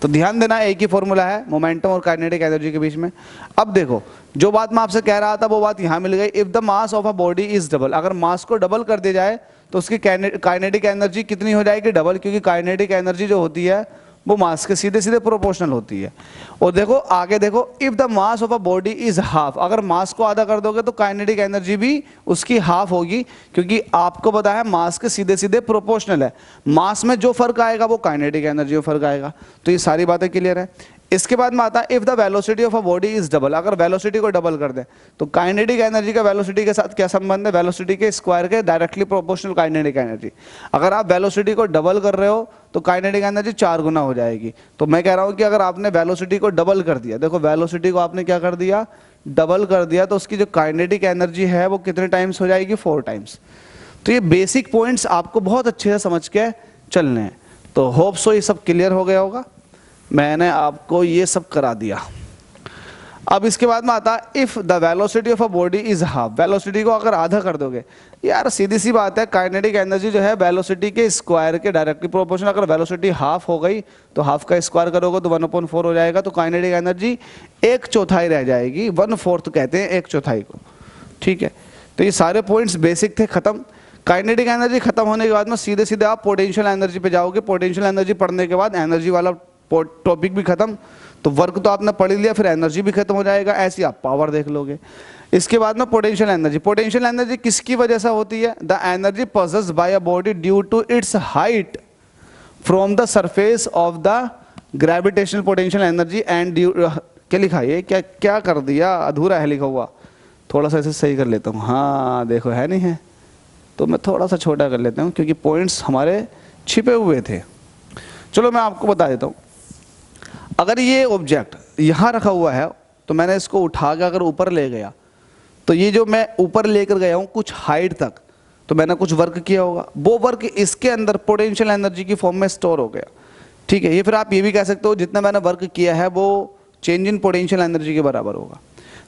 तो ध्यान देना, एक ही फॉर्मूला है मोमेंटम और काइनेटिक एनर्जी के बीच में। अब देखो, जो बात मैं आपसे कह रहा था वो बात यहाँ मिल गई। If the mass of a body is double, अगर मास को डबल कर दिया जाए तो उसकी काइनेटिक एनर्जी कितनी हो जाएगी? डबल, क्योंकि काइनेटिक एनर्जी जो होती है वो मास के सीधे सीधे प्रोपोर्शनल होती है। और देखो आगे देखो, if the mass of a body is half, अगर मास को आधा कर दोगे तो काइनेटिक एनर्जी भी उसकी हाफ होगी, क्योंकि आपको पता है मास के सीधे सीधे प्रोपोर्शनल है। मास में जो फर्क आएगा वो काइनेटिक एनर्जी में फर्क आएगा। तो ये सारी बातें क्लियर है। इसके बाद में आता है if the velocity of a body is double, अगर वेलोसिटी को डबल कर दे तो काइनेटिक एनर्जी का वेलोसिटी के साथ क्या संबंध है? वेलोसिटी के स्क्वायर के डायरेक्टली प्रोपोर्शनल काइनेटिक एनर्जी। अगर आप वेलोसिटी को डबल कर रहे हो तो काइनेटिक एनर्जी 4 गुना हो जाएगी। तो मैं कह रहा हूं कि अगर आपने वेलोसिटी को डबल कर दिया, देखो वेलोसिटी को आपने क्या कर दिया? डबल कर दिया, तो उसकी जो काइनेटिक एनर्जी है वो कितने टाइम्स हो जाएगी? 4 टाइम्स। तो ये बेसिक पॉइंट्स आपको बहुत अच्छे से समझ के चलने हैं। तो होप सो ये सब क्लियर हो गया होगा, मैंने आपको ये सब करा दिया। अब इसके बाद में आता है if the velocity of a body is half, velocity को अगर आधा कर दोगे, यार सीधी सी बात है, काइनेटिक एनर्जी जो है वेलोसिटी के स्क्वायर के डायरेक्टली प्रोपोर्शनल। अगर वेलोसिटी हाफ हो गई तो हाफ का स्क्वायर करोगे तो 1/4 हो जाएगा, तो काइनेटिक एनर्जी 1/4 रह जाएगी। 1/4 कहते हैं 1/4 को, ठीक है। तो ये सारे पॉइंट्स बेसिक थे, खत्म। काइनेटिक एनर्जी खत्म होने के बाद में सीधे सीधे आप पोटेंशियल एनर्जी पे जाओगे। पोटेंशियल एनर्जी पढ़ने के बाद एनर्जी वाला टॉपिक भी खत्म। तो वर्क तो आपने पढ़ लिया, फिर एनर्जी भी खत्म हो जाएगा, ऐसे आप पावर देख लोगे। इसके बाद में पोटेंशियल एनर्जी। पोटेंशियल एनर्जी किसकी वजह से होती है? The energy possessed by a body due to its height from the surface of the gravitational potential energy and due, क्या लिखा है? क्या क्या कर दिया, अधूरा है लिखा हुआ। थोड़ा सा इसे सही कर लेता हूँ, हाँ देखो है नहीं है, तो मैं थोड़ा सा छोटा कर लेता हूँ क्योंकि पॉइंट्स हमारे छिपे हुए थे। चलो मैं आपको बता देता हूँ। अगर ये ऑब्जेक्ट यहाँ रखा हुआ है तो मैंने इसको उठा के अगर ऊपर ले गया, तो ये जो मैं ऊपर लेकर गया हूँ कुछ हाइट तक, तो मैंने कुछ वर्क किया होगा, वो वर्क इसके अंदर पोटेंशियल एनर्जी की फॉर्म में स्टोर हो गया, ठीक है। ये फिर आप ये भी कह सकते हो जितना मैंने वर्क किया है वो चेंज इन पोटेंशियल एनर्जी के बराबर होगा,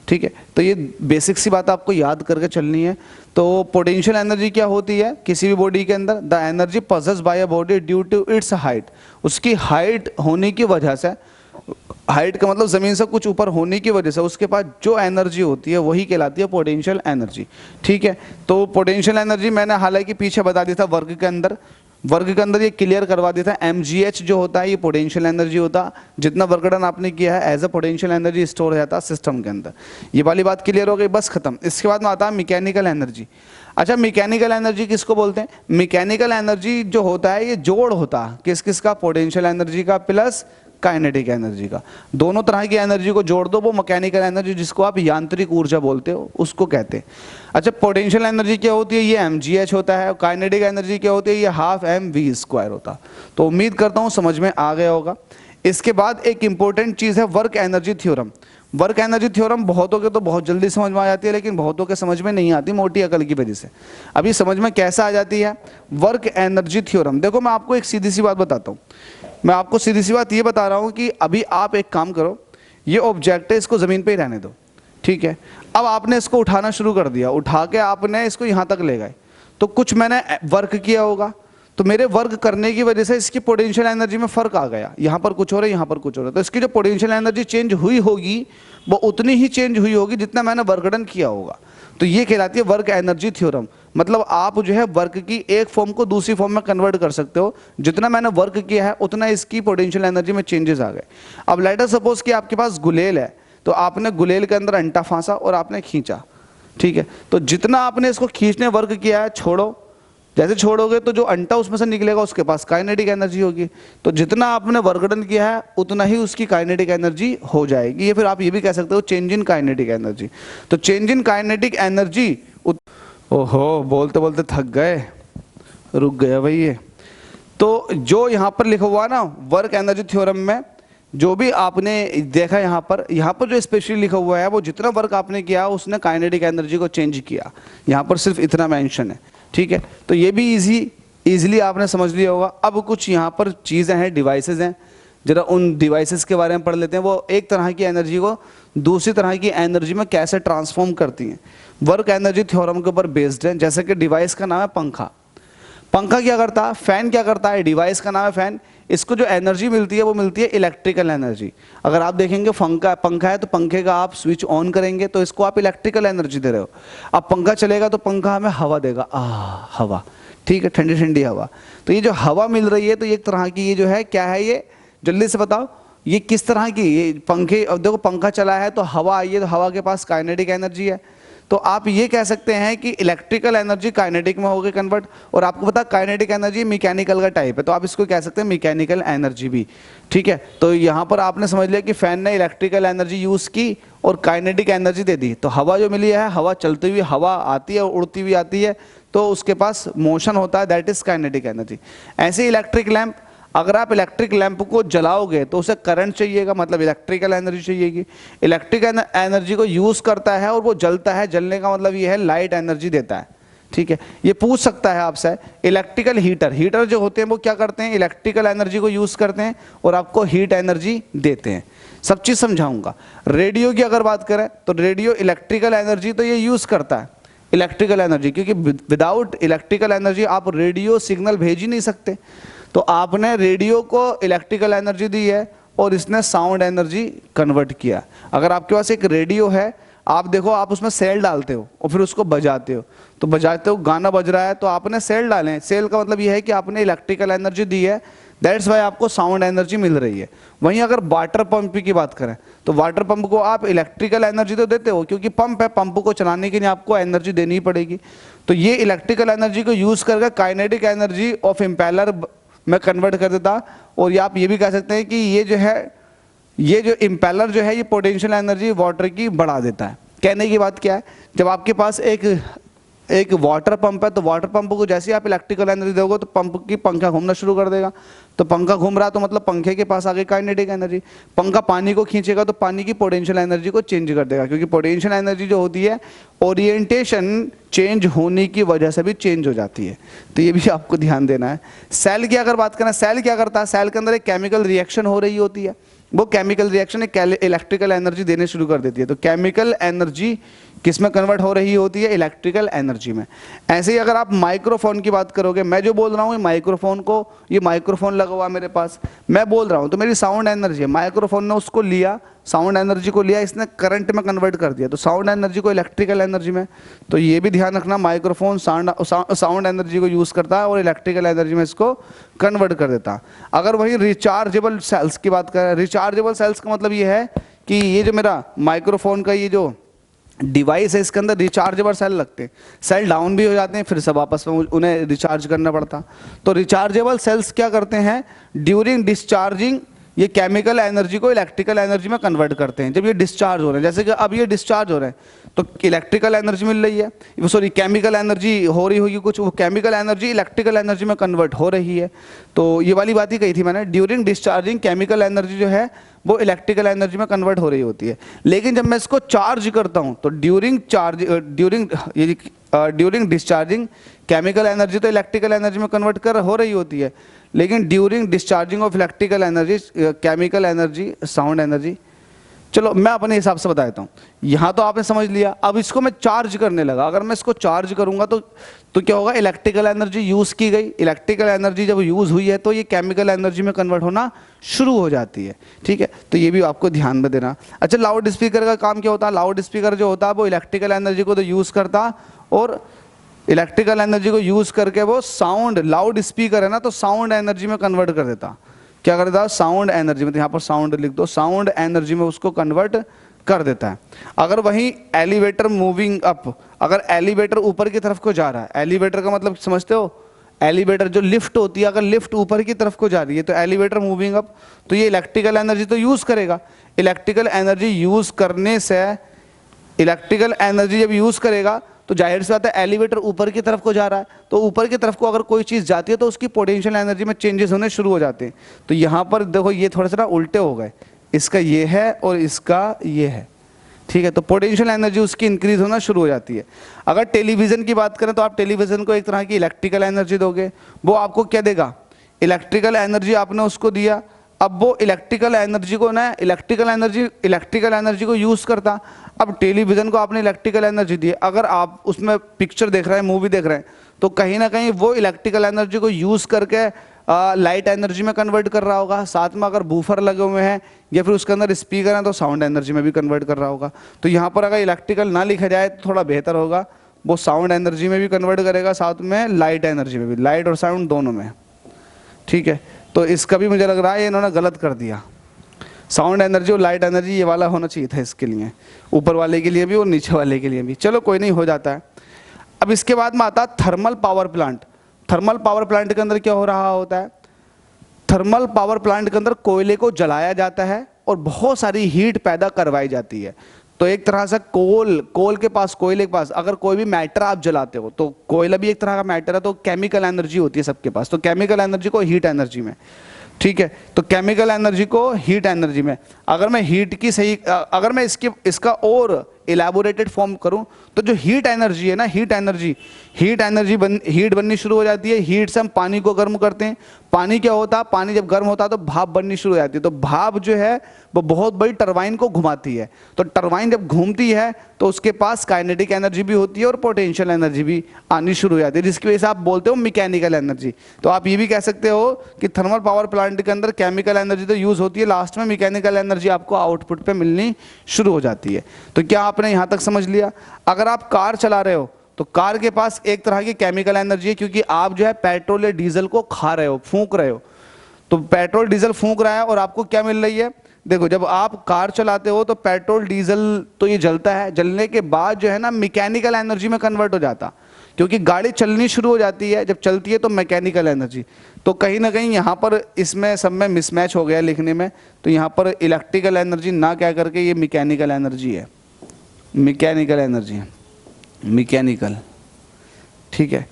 ठीक है। तो ये बेसिक सी बात आपको याद करके चलनी है। तो पोटेंशियल एनर्जी क्या होती है किसी भी बॉडी के अंदर? The energy possessed by a body due to its height, उसकी हाइट होने की वजह से, हाइट का मतलब जमीन से कुछ ऊपर होने की वजह से उसके पास जो एनर्जी होती है वही कहलाती है पोटेंशियल एनर्जी, ठीक है। तो पोटेंशियल एनर्जी मैंने हालांकि पीछे बता दिया था वर्ग के अंदर, वर्ग के अंदर ये क्लियर करवा दिया था। mgh जो होता है ये पोटेंशियल एनर्जी होता, जितना वर्क डन आपने किया है as a potential energy store हो जाता है सिस्टम के अंदर। ये वाली बात क्लियर हो गई, बस खत्म। इसके बाद में आता है मैकेनिकल एनर्जी। अच्छा, मैकेनिकल एनर्जी किसको बोलते हैं? मैकेनिकल एनर्जी जो होता है ये जोड़ होता है किस किस का? पोटेंशियल एनर्जी का प्लस काइनेटिक एनर्जी का। दोनों तरह की एनर्जी को जोड़ दो, वो मैकेनिकल एनर्जी जिसको आप यांत्रिक ऊर्जा बोलते हो उसको कहते हैं। अच्छा, पोटेंशियल एनर्जी क्या होती है? ये mgh होता है। काइनेटिक एनर्जी क्या होती है? ये हाफ mv² होता। तो उम्मीद करता हूँ समझ में आ गया होगा। इसके बाद एक इंपॉर्टेंट चीज़ है work energy theorem. Work energy theorem बहुतों के तो बहुत जल्दी समझ में आ जाती है, लेकिन बहुतों के समझ में नहीं आती मोटी अकल की वजह से। अभी समझ में कैसे आ जाती है वर्क एनर्जी थ्योरम? देखो मैं आपको एक सीधी सी बात बताता हूँ। मैं आपको सीधी सी बात ये बता रहा हूँ कि अभी आप एक काम करो, ये ऑब्जेक्ट है इसको ज़मीन पे ही रहने दो, ठीक है। अब आपने इसको उठाना शुरू कर दिया, उठा के आपने इसको यहाँ तक ले गए, तो कुछ मैंने वर्क किया होगा, तो मेरे वर्क करने की वजह से इसकी पोटेंशियल एनर्जी में फ़र्क आ गया। यहाँ पर कुछ हो रहा है, यहाँ पर कुछ हो रहा है, तो इसकी जो पोटेंशियल एनर्जी चेंज हुई होगी वो उतनी ही चेंज हुई होगी जितना मैंने वर्क डन किया होगा। तो ये कहलाती है वर्क एनर्जी थ्योरम। मतलब आप जो है वर्क की एक फॉर्म को दूसरी फॉर्म में कन्वर्ट कर सकते हो। जितना मैंने वर्क किया है उतना इसकी पोटेंशियल एनर्जी में चेंजेस आ गए। अब लेट अस सपोज कि आपके पास गुलेल है, तो आपने गुलेल के अंदर अंटा फांसा और आपने खींचा, ठीक है, तो जितना आपने इसको खींचने वर्क किया है, छोड़ो, जैसे छोड़ोगे तो जो अंटा उसमें से निकलेगा उसके पास काइनेटिक एनर्जी होगी। तो जितना आपने वर्क डन किया है उतना ही उसकी काइनेटिक एनर्जी हो जाएगी। ये फिर आप ये भी कह सकते हो चेंज इन काइनेटिक एनर्जी। तो चेंज इन काइनेटिक एनर्जी, ओहो बोलते बोलते थक गए, रुक गया भाई ये। तो जो यहाँ पर लिखा हुआ ना वर्क एनर्जी थ्योरम में, जो भी आपने देखा यहाँ पर जो स्पेशली लिखा हुआ है वो जितना वर्क आपने किया उसने काइनेटिक एनर्जी को चेंज किया। यहाँ पर सिर्फ इतना मेंशन है, ठीक है। तो ये भी इजीली आपने समझ लिया होगा। अब कुछ यहाँ पर चीज़ें हैं, डिवाइसेस हैं, जरा उन डिवाइसेस के बारे में पढ़ लेते हैं। वो एक तरह की एनर्जी को दूसरी तरह की एनर्जी में कैसे ट्रांसफॉर्म करती हैं, वर्क एनर्जी थ्योरम के ऊपर बेस्ड है। जैसे कि डिवाइस का नाम है पंखा। पंखा क्या करता है, फैन क्या करता है, डिवाइस का नाम है फैन। इसको जो एनर्जी मिलती है वो मिलती है इलेक्ट्रिकल एनर्जी। अगर आप देखेंगे पंखा है तो पंखे का आप स्विच ऑन करेंगे तो इसको आप इलेक्ट्रिकल एनर्जी दे रहे हो। अब पंखा चलेगा तो पंखा हमें हवा देगा, हवा, ठीक है, ठंडी ठंडी हवा। तो ये जो हवा मिल रही है तो एक तरह की ये जो है क्या है, ये जल्दी से बताओ ये किस तरह की, ये पंखे, अब देखो पंखा चला है तो हवा आई है, तो हवा के पास काइनेटिक एनर्जी है। तो आप ये कह सकते हैं कि इलेक्ट्रिकल एनर्जी काइनेटिक में हो गई कन्वर्ट। और आपको पता काइनेटिक एनर्जी मैकेनिकल का टाइप है, तो आप इसको कह सकते हैं मैकेनिकल एनर्जी भी, ठीक है। तो यहाँ पर आपने समझ लिया कि फैन ने इलेक्ट्रिकल एनर्जी यूज़ की और काइनेटिक एनर्जी दे दी। तो हवा जो मिली है, हवा चलती हुई हवा आती है और उड़ती हुई आती है, तो उसके पास मोशन होता है, दैट इज़ काइनेटिक एनर्जी। ऐसे इलेक्ट्रिक लैंप, अगर आप इलेक्ट्रिक लैंप को जलाओगे तो उसे करंट चाहिएगा, मतलब इलेक्ट्रिकल एनर्जी चाहिएगी। इलेक्ट्रिक एनर्जी को यूज़ करता है और वो जलता है, जलने का मतलब ये है लाइट एनर्जी देता है, ठीक है। ये पूछ सकता है आपसे, इलेक्ट्रिकल हीटर जो होते हैं वो क्या करते हैं, इलेक्ट्रिकल एनर्जी को यूज़ करते हैं और आपको हीट एनर्जी देते हैं। सब चीज़ समझाऊंगा। रेडियो की अगर बात करें तो रेडियो इलेक्ट्रिकल एनर्जी तो ये यूज़ करता है, इलेक्ट्रिकल एनर्जी, क्योंकि विदाउट इलेक्ट्रिकल एनर्जी आप रेडियो सिग्नल भेज ही नहीं सकते। तो आपने रेडियो को इलेक्ट्रिकल एनर्जी दी है और इसने साउंड एनर्जी कन्वर्ट किया। अगर आपके पास एक रेडियो है, आप देखो आप उसमें सेल डालते हो और फिर उसको बजाते हो, तो बजाते हो गाना बज रहा है तो आपने सेल डाले। सेल का मतलब यह है कि आपने इलेक्ट्रिकल एनर्जी दी है, दैट्स वाई आपको साउंड एनर्जी मिल रही है। वहीं अगर वाटर पंप की बात करें तो वाटर पंप को आप इलेक्ट्रिकल एनर्जी तो देते हो, क्योंकि पंप है, पंप को चलाने के लिए आपको एनर्जी देनी पड़ेगी। तो ये इलेक्ट्रिकल एनर्जी को यूज़ करके काइनेटिक एनर्जी ऑफ इम्पेलर में कन्वर्ट कर देता। और ये आप ये भी कह सकते हैं कि ये जो इम्पेलर जो है ये पोटेंशियल एनर्जी वाटर की बढ़ा देता है। कहने की बात क्या है, जब आपके पास एक वाटर पंप है तो वाटर पंप को जैसे ही आप इलेक्ट्रिकल एनर्जी दोगे तो पंप की पंखा घूमना शुरू कर देगा। तो पंखा घूम रहा तो मतलब पंखे के पास आ गई काइनेटिक एनर्जी। पंखा पानी को खींचेगा तो पानी की पोटेंशियल एनर्जी को चेंज कर देगा, क्योंकि पोटेंशियल एनर्जी जो होती है ओरिएंटेशन चेंज होने की वजह से भी चेंज हो जाती है। तो ये भी आपको ध्यान देना है। सेल की अगर बात करें, सेल क्या करता है, सेल के अंदर एक केमिकल रिएक्शन हो रही होती है, वो केमिकल रिएक्शन एक इलेक्ट्रिकल एनर्जी देने शुरू कर देती है। तो केमिकल एनर्जी किस में कन्वर्ट हो रही होती है, इलेक्ट्रिकल एनर्जी में। ऐसे ही अगर आप माइक्रोफोन की बात करोगे, मैं जो बोल रहा हूँ माइक्रोफोन को, ये माइक्रोफोन लगा हुआ मेरे पास, मैं बोल रहा हूँ तो मेरी साउंड एनर्जी है, माइक्रोफोन ने उसको लिया, साउंड एनर्जी को लिया, इसने करंट में कन्वर्ट कर दिया, तो साउंड एनर्जी को इलेक्ट्रिकल एनर्जी में। तो ये भी ध्यान रखना, माइक्रोफोन साउंड एनर्जी को यूज़ करता है और इलेक्ट्रिकल एनर्जी में इसको कन्वर्ट कर देता है। अगर वही रिचार्जेबल सेल्स की बात करें, रिचार्जेबल सेल्स का मतलब ये है कि ये जो मेरा माइक्रोफोन का ये जो डिवाइस है इसके अंदर रिचार्जेबल सेल लगते हैं, सेल डाउन भी हो जाते हैं फिर से वापस में उन्हें रिचार्ज करना पड़ता। तो रिचार्जेबल सेल्स क्या करते हैं, ड्यूरिंग डिस्चार्जिंग ये केमिकल एनर्जी को इलेक्ट्रिकल एनर्जी में कन्वर्ट करते हैं। जब ये डिस्चार्ज हो रहे हैं, जैसे कि अब ये डिस्चार्ज हो रहे हैं तो इलेक्ट्रिकल एनर्जी मिल रही है, सॉरी केमिकल एनर्जी हो रही होगी कुछ, वो केमिकल एनर्जी इलेक्ट्रिकल एनर्जी में कन्वर्ट हो रही है। तो ये वाली बात ही कही थी मैंने, ड्यूरिंग डिस्चार्जिंग केमिकल एनर्जी जो है वो इलेक्ट्रिकल एनर्जी में कन्वर्ट हो रही होती है। लेकिन जब मैं इसको चार्ज करता हूँ तो ड्यूरिंग डिस्चार्जिंग केमिकल एनर्जी तो इलेक्ट्रिकल एनर्जी में कन्वर्ट हो रही होती है, लेकिन during discharging of electrical energy chemical energy sound energy. चलो मैं अपने हिसाब से बता देता हूँ। यहाँ तो आपने समझ लिया, अब इसको मैं चार्ज करने लगा। अगर मैं इसको चार्ज करूँगा तो क्या होगा, इलेक्ट्रिकल एनर्जी यूज़ की गई, इलेक्ट्रिकल एनर्जी जब यूज़ हुई है तो ये केमिकल एनर्जी में कन्वर्ट होना शुरू हो जाती है। ठीक है, तो ये भी आपको ध्यान में देना। अच्छा, लाउड स्पीकर का काम क्या होता है, लाउड स्पीकर जो होता है वो इलेक्ट्रिकल एनर्जी को तो यूज़ करता और इलेक्ट्रिकल एनर्जी को यूज करके वो साउंड, लाउड स्पीकर है ना, तो साउंड एनर्जी में कन्वर्ट कर देता। क्या कर देता? साउंड एनर्जी में, तो यहाँ पर साउंड लिख दो, साउंड एनर्जी में उसको कन्वर्ट कर देता है। अगर वहीं एलिवेटर मूविंग अप, अगर एलिवेटर ऊपर की तरफ को जा रहा है, एलिवेटर का मतलब समझते हो, एलिवेटर जो लिफ्ट होती है, अगर लिफ्ट ऊपर की तरफ को जा रही है तो एलिवेटर मूविंग अप, तो ये इलेक्ट्रिकल एनर्जी तो यूज करेगा। इलेक्ट्रिकल एनर्जी यूज करने से, इलेक्ट्रिकल एनर्जी जब यूज करेगा तो जाहिर सी बात है एलिवेटर ऊपर की तरफ को जा रहा है, तो ऊपर की तरफ को अगर कोई चीज जाती है तो उसकी पोटेंशियल एनर्जी में चेंजेस होने शुरू हो जाते हैं। तो यहाँ पर देखो ये थोड़ा सा उल्टे हो गए, इसका ये है और इसका ये है, ठीक है। तो पोटेंशियल एनर्जी उसकी इंक्रीज होना शुरू हो जाती है। अगर टेलीविजन की बात करें तो आप टेलीविजन को एक तरह की इलेक्ट्रिकल एनर्जी दोगे, वो आपको क्या देगा? इलेक्ट्रिकल एनर्जी आपने उसको दिया, अब वो इलेक्ट्रिकल एनर्जी को ना, इलेक्ट्रिकल एनर्जी को यूज करता। अब टेलीविजन को आपने इलेक्ट्रिकल एनर्जी दी, अगर आप उसमें पिक्चर देख रहे हैं, मूवी देख रहे हैं, तो कहीं ना कहीं वो इलेक्ट्रिकल एनर्जी को यूज करके लाइट एनर्जी में कन्वर्ट कर रहा होगा। साथ में अगर बूफर लगे हुए हैं या फिर उसके अंदर स्पीकर है तो साउंड एनर्जी में भी कन्वर्ट कर रहा होगा। तो यहाँ पर अगर इलेक्ट्रिकल ना लिखा जाए तो थोड़ा बेहतर होगा, वो साउंड एनर्जी में भी कन्वर्ट करेगा, साथ में लाइट एनर्जी में भी, लाइट और साउंड दोनों में, ठीक है। तो इसका भी मुझे लग रहा है इन्होंने गलत कर दिया, साउंड एनर्जी और लाइट एनर्जी ये वाला होना चाहिए था इसके लिए, ऊपर वाले के लिए भी और नीचे वाले के लिए भी। चलो कोई नहीं, हो जाता है। अब इसके बाद में आता है thermal power plant. Thermal power plant के अंदर क्या हो रहा होता है? थर्मल पावर प्लांट के अंदर कोयले को जलाया जाता है और बहुत सारी हीट पैदा करवाई जाती है। तो एक तरह से कोयले के पास अगर कोई भी मैटर आप जलाते हो, तो कोयला भी एक तरह का मैटर है, तो केमिकल एनर्जी होती है सबके पास, तो केमिकल एनर्जी को हीट एनर्जी में, ठीक है। तो केमिकल एनर्जी को हीट एनर्जी में, अगर मैं हीट की सही, अगर मैं इसका और इलेबोरेटेड फॉर्म करूं तो जो हीट एनर्जी है ना, हीट बननी शुरू हो जाती है। हीट से हम पानी को गर्म करते हैं, पानी क्या होता है, पानी जब गर्म होता है तो भाप बननी शुरू हो जाती है। तो भाप जो है वो बहुत बड़ी टरबाइन को घुमाती है, तो टरबाइन जब घूमती है तो उसके पास काइनेटिक एनर्जी भी होती है और पोटेंशियल एनर्जी भी आनी शुरू हो जाती है, जिसकी वजह से आप बोलते हो मैकेनिकल एनर्जी। तो आप ये भी कह सकते हो कि थर्मल पावर प्लांट के अंदर केमिकल एनर्जी तो यूज होती है, लास्ट में मैकेनिकल एनर्जी आपको आउटपुट पे मिलनी शुरू हो जाती है। तो क्या आपने यहां तक समझ लिया? अगर आप कार चला रहे हो तो कार के पास एक तरह की केमिकल एनर्जी है, क्योंकि आप जो है पेट्रोल या डीजल को खा रहे हो, फूंक रहे हो। तो पेट्रोल डीजल फूंक रहा है और आपको क्या मिल रही है? देखो, जब आप कार चलाते हो तो पेट्रोल डीजल तो ये जलता है, जलने के बाद जो है ना मैकेनिकल एनर्जी में कन्वर्ट हो जाता, क्योंकि गाड़ी चलनी शुरू हो जाती है, जब चलती है तो मैकेनिकल एनर्जी। तो कहीं ना कहीं यहाँ पर इसमें सब में मिसमैच हो गया लिखने में, तो यहाँ पर इलेक्ट्रिकल एनर्जी ना क्या करके ये मैकेनिकल एनर्जी है, मैकेनिकल एनर्जी है, मैकेनिकल, ठीक है।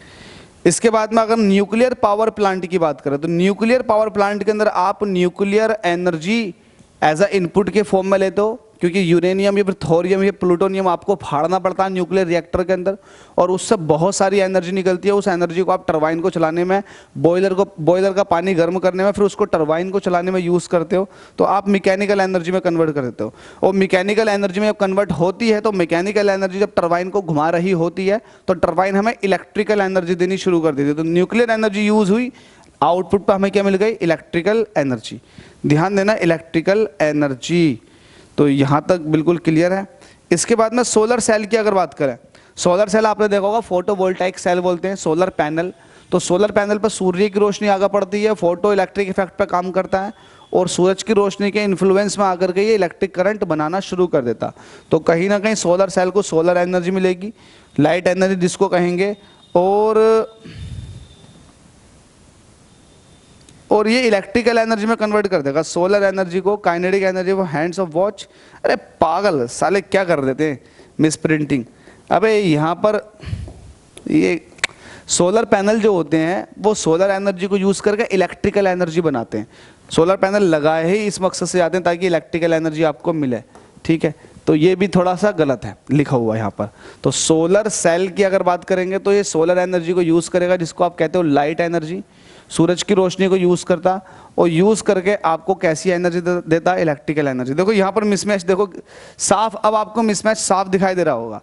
इसके बाद में अगर न्यूक्लियर पावर प्लांट की बात करें तो न्यूक्लियर पावर प्लांट के अंदर आप nuclear energy as a input के फॉर्म में लेते हो, क्योंकि यूरेनियम या फिर थोरियम या प्लूटोनियम आपको फाड़ना पड़ता है न्यूक्लियर रिएक्टर के अंदर, और उससे बहुत सारी एनर्जी निकलती है। उस एनर्जी को आप टरबाइन को चलाने में, बॉयलर का पानी गर्म करने में, फिर उसको टरबाइन को चलाने में यूज़ करते हो, तो आप मैकेनिकल एनर्जी में कन्वर्ट कर देते हो। और मैकेनिकल एनर्जी में जब कन्वर्ट होती है तो मैकेनिकल एनर्जी जब टरबाइन को घुमा रही होती है तो टरबाइन हमें इलेक्ट्रिकल एनर्जी देनी शुरू कर देती है। तो न्यूक्लियर एनर्जी यूज़ हुई, आउटपुट पर हमें क्या मिल गई? Electrical energy. ध्यान देना, इलेक्ट्रिकल एनर्जी। तो यहाँ तक बिल्कुल क्लियर है। इसके बाद में सोलर सेल की अगर बात करें, सोलर सेल आपने देखा होगा, फोटोवोल्टाइक सेल बोलते हैं, सोलर पैनल। तो सोलर पैनल पर सूर्य की रोशनी आगे पड़ती है, फोटो इलेक्ट्रिक इफेक्ट पर काम करता है और सूरज की रोशनी के इन्फ्लुएंस में आकर के ये इलेक्ट्रिक करंट बनाना शुरू कर देता। तो कहीं ना कहीं सोलर सेल को सोलर एनर्जी मिलेगी, लाइट एनर्जी जिसको कहेंगे, और ये इलेक्ट्रिकल एनर्जी में कन्वर्ट कर देगा। सोलर एनर्जी को काइनेटिक एनर्जी वो हैंड्स ऑफ वॉच। अरे पागल साले क्या कर देते हैं, मिस प्रिंटिंग। अबे यहाँ पर ये सोलर पैनल जो होते हैं वो सोलर एनर्जी को यूज़ करके इलेक्ट्रिकल एनर्जी बनाते हैं। सोलर पैनल लगाए ही इस मकसद से जाते हैं ताकि इलेक्ट्रिकल एनर्जी आपको मिले, ठीक है। तो ये भी थोड़ा सा गलत है लिखा हुआ यहाँ पर। तो सोलर सेल की अगर बात करेंगे तो ये सोलर एनर्जी को यूज़ करेगा, जिसको आप कहते हो लाइट एनर्जी, सूरज की रोशनी को यूज़ करता और यूज़ करके आपको कैसी एनर्जी देता? Electrical energy. देखो यहाँ पर मिसमैच देखो साफ, अब आपको मिसमैच साफ दिखाई दे रहा होगा।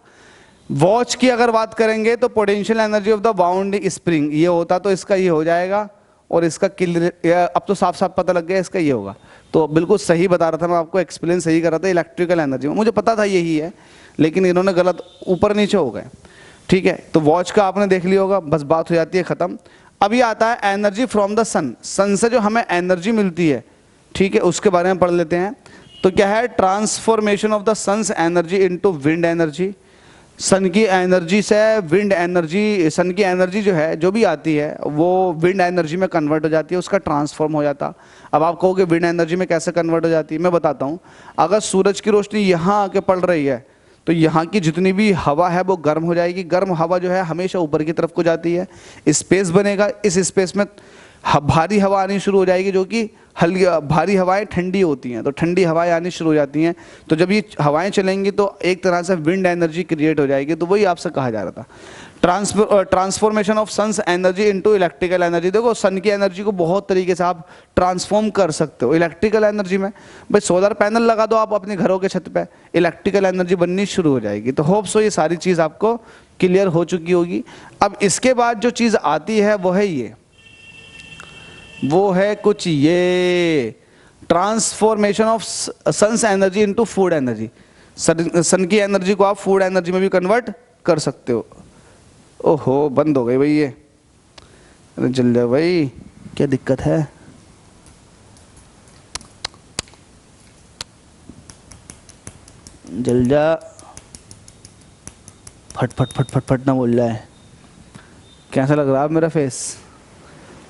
वॉच की अगर बात करेंगे तो potential energy of the bound spring ये होता, तो इसका ये हो जाएगा, और इसका अब तो साफ साफ पता लग गया इसका ये होगा। तो बिल्कुल सही बता रहा था मैं आपको, एक्सप्लेन सही कर रहा था। इलेक्ट्रिकल एनर्जी मुझे पता था यही है, लेकिन इन्होंने गलत ऊपर नीचे हो गए। ठीक है, तो वॉच का आपने देख लिया होगा, बस बात हो जाती है ख़त्म। अब ये आता है एनर्जी फ्रॉम द सन, सन से जो हमें एनर्जी मिलती है, ठीक है, उसके बारे में पढ़ लेते हैं। तो क्या है, transformation of the sun's energy into wind energy. Sun की एनर्जी से विंड एनर्जी, सन की एनर्जी जो है, जो भी आती है वो विंड एनर्जी में कन्वर्ट हो जाती है, उसका ट्रांसफॉर्म हो जाता। अब आप कहोगे विंड एनर्जी में कैसे कन्वर्ट हो जाती है, मैं बताता हूँ। अगर सूरज की रोशनी यहाँ आके पड़ रही है तो यहाँ की जितनी भी हवा है वो गर्म हो जाएगी। गर्म हवा जो है हमेशा ऊपर की तरफ को जाती है, स्पेस बनेगा, इस स्पेस में भारी हवा आनी शुरू हो जाएगी, जो कि हल्की भारी हवाएं ठंडी होती हैं, तो ठंडी हवाएं आनी शुरू हो जाती हैं। तो जब ये हवाएं चलेंगी तो एक तरह से विंड एनर्जी क्रिएट हो जाएगी। तो वही आपसे कहा जा रहा था, transformation of sun's energy into electrical energy. देखो सन की एनर्जी को बहुत तरीके से आप ट्रांसफॉर्म कर सकते हो इलेक्ट्रिकल एनर्जी में। भाई सोलर पैनल लगा दो आप अपने घरों के छत पे, इलेक्ट्रिकल एनर्जी बननी शुरू हो जाएगी। तो होप सो ये सारी चीज़ आपको क्लियर हो चुकी होगी। अब इसके बाद जो चीज़ आती है वो है ये, वो है कुछ ये transformation of sun's energy into food energy. Sun की एनर्जी को आप फूड एनर्जी में भी कन्वर्ट कर सकते हो। ओहो, बंद हो गई भाई ये, अरे जल जाओ भाई, क्या दिक्कत है। जल जा, फट फट फट फट फट ना बोल रहा है। कैसा लग रहा है मेरा फेस,